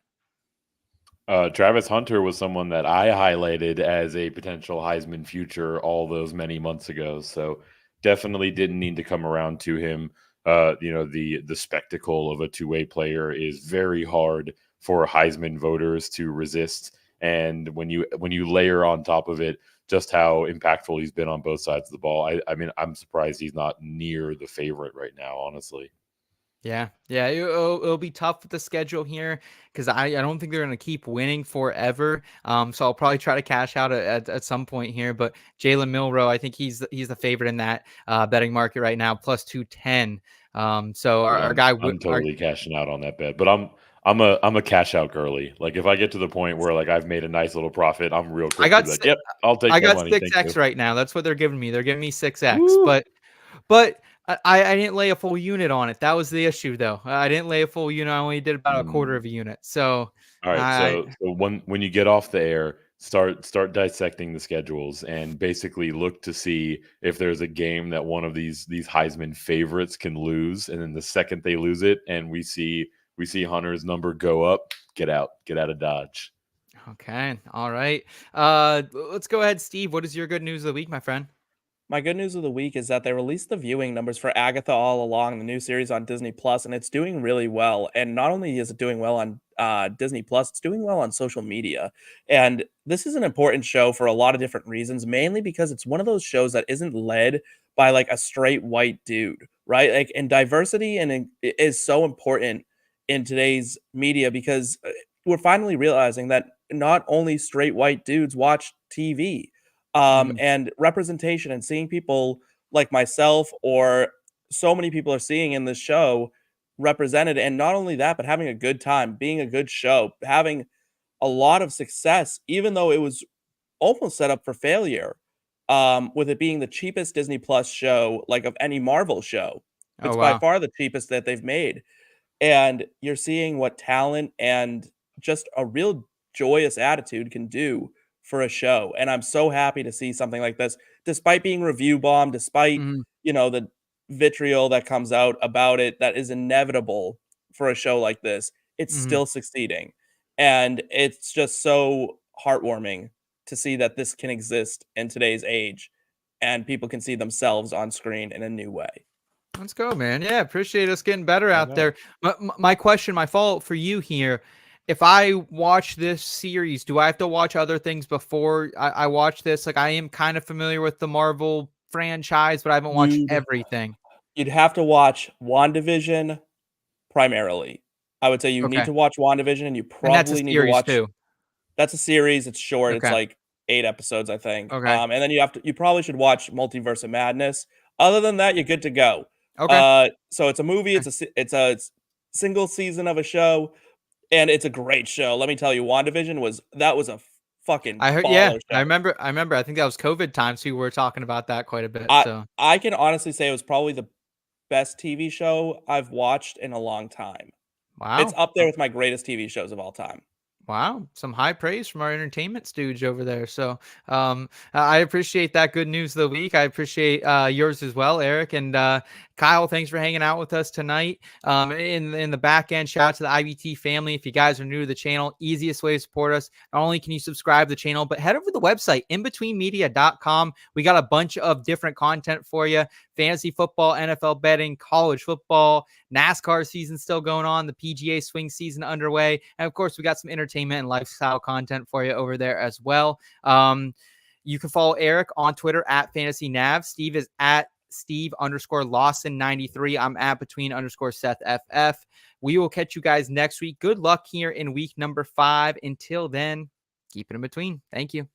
C: Travis Hunter was someone that I highlighted as a potential Heisman future all those many months ago. So definitely didn't need to come around to him. The spectacle of a two-way player is very hard for Heisman voters to resist. And when you layer on top of it just how impactful he's been on both sides of the ball, I mean, I'm surprised he's not near the favorite right now, honestly.
A: Yeah, it'll be tough with the schedule here because I don't think they're going to keep winning forever. So I'll probably try to cash out at some point here. But Jalen Milroe, I think he's the favorite in that betting market right now, plus 210. So
C: Dude,
A: our guy,
C: I'm totally cashing out on that bet, but I'm a cash out girly. Like if I get to the point where like I've made a nice little profit, I'm real
A: I
C: quick to
A: got
C: be like, yep, I'll take
A: I
C: that
A: got
C: money. Thank
A: 6x
C: you.
A: right now. That's what they're giving me. They're giving me 6x,
C: Woo.
A: but I didn't lay a full unit on it. That was the issue, though. I didn't lay a full unit. I only did about a quarter of a unit. So,
C: All right,
A: I
C: so when you get off the air, start dissecting the schedules and basically look to see if there's a game that one of these Heisman favorites can lose, and then the second they lose it, and we see Hunter's number go up, get out of Dodge.
A: okay, all right. Let's go ahead, Steve. What is your good news of the week, my friend?
D: My good news of the week is that they released the viewing numbers for Agatha All Along, the new series on Disney Plus, and it's doing really well. And not only is it doing well on Disney Plus, it's doing well on social media. And this is an important show for a lot of different reasons, mainly because it's one of those shows that isn't led by like a straight white dude, right? Like, and diversity is so important in today's media because we're finally realizing that not only straight white dudes watch TV,
A: Mm,
D: and representation and seeing people like myself or so many people are seeing in this show represented, and not only that, but having a good time, being a good show, having a lot of success, even though it was almost set up for failure, with it being the cheapest Disney Plus show, like of any Marvel show.
A: oh
D: It's by
A: wow.
D: far the cheapest that they've made. And you're seeing what talent and just a real joyous attitude can do for a show. And I'm so happy to see something like this, despite being review bombed, despite,
A: Mhm,
D: the vitriol that comes out about it, that is inevitable for a show like this. It's
A: mhm.
D: still succeeding. And it's just so heartwarming to see that this can exist in today's age and people can see themselves on screen in a new way.
A: Let's go, man. Yeah, appreciate us getting better
C: I
A: out
C: know.
A: there. My question, my follow-up for you here. If I watch this series, do I have to watch other things before I watch this? Like I am kind of familiar with the Marvel franchise, but I haven't watched
D: You'd
A: everything.
D: you'd have to watch WandaVision primarily. I would say you need
A: Okay.
D: to watch WandaVision, and you
A: And that's a
D: probably need to
A: series
D: watch.
A: too.
D: That's a series, it's short, it's
A: Okay.
D: like 8 episodes, I think,
A: Okay.
D: and then you probably should watch Multiverse of Madness. Other than that, you're good to go.
A: Okay.
D: So it's a movie,
A: Okay.
D: it's single season of a show, and it's a great show. Let me tell you, WandaVision was a fucking
A: I heard, yeah,
D: baller show.
A: I remember. I think that was COVID time, so we were talking about that quite a bit.
D: I
A: So
D: I can honestly say it was probably the best TV show I've watched in a long time. It's
A: wow.
D: up there with my greatest TV shows of all time.
A: Wow, some high praise from our entertainment stooge over there. So, I appreciate that good news of the week. I appreciate yours as well, Eric and Kyle. Thanks for hanging out with us tonight. In the back end, shout out to the IBT family. If you guys are new to the channel, easiest way to support us. Not only can you subscribe to the channel, but head over to the website inbetweenmedia.com. We got a bunch of different content for you: fantasy football, NFL betting, college football, NASCAR season still going on, the PGA swing season underway, and of course we got some entertainment and lifestyle content for you over there as well. You can follow Eric on Twitter at Fantasy Nav. Steve is at Steve_Lawson93. I'm at between_Seth FF. We will catch you guys next week. Good luck here in week number 5. Until then, keep it in between. Thank you.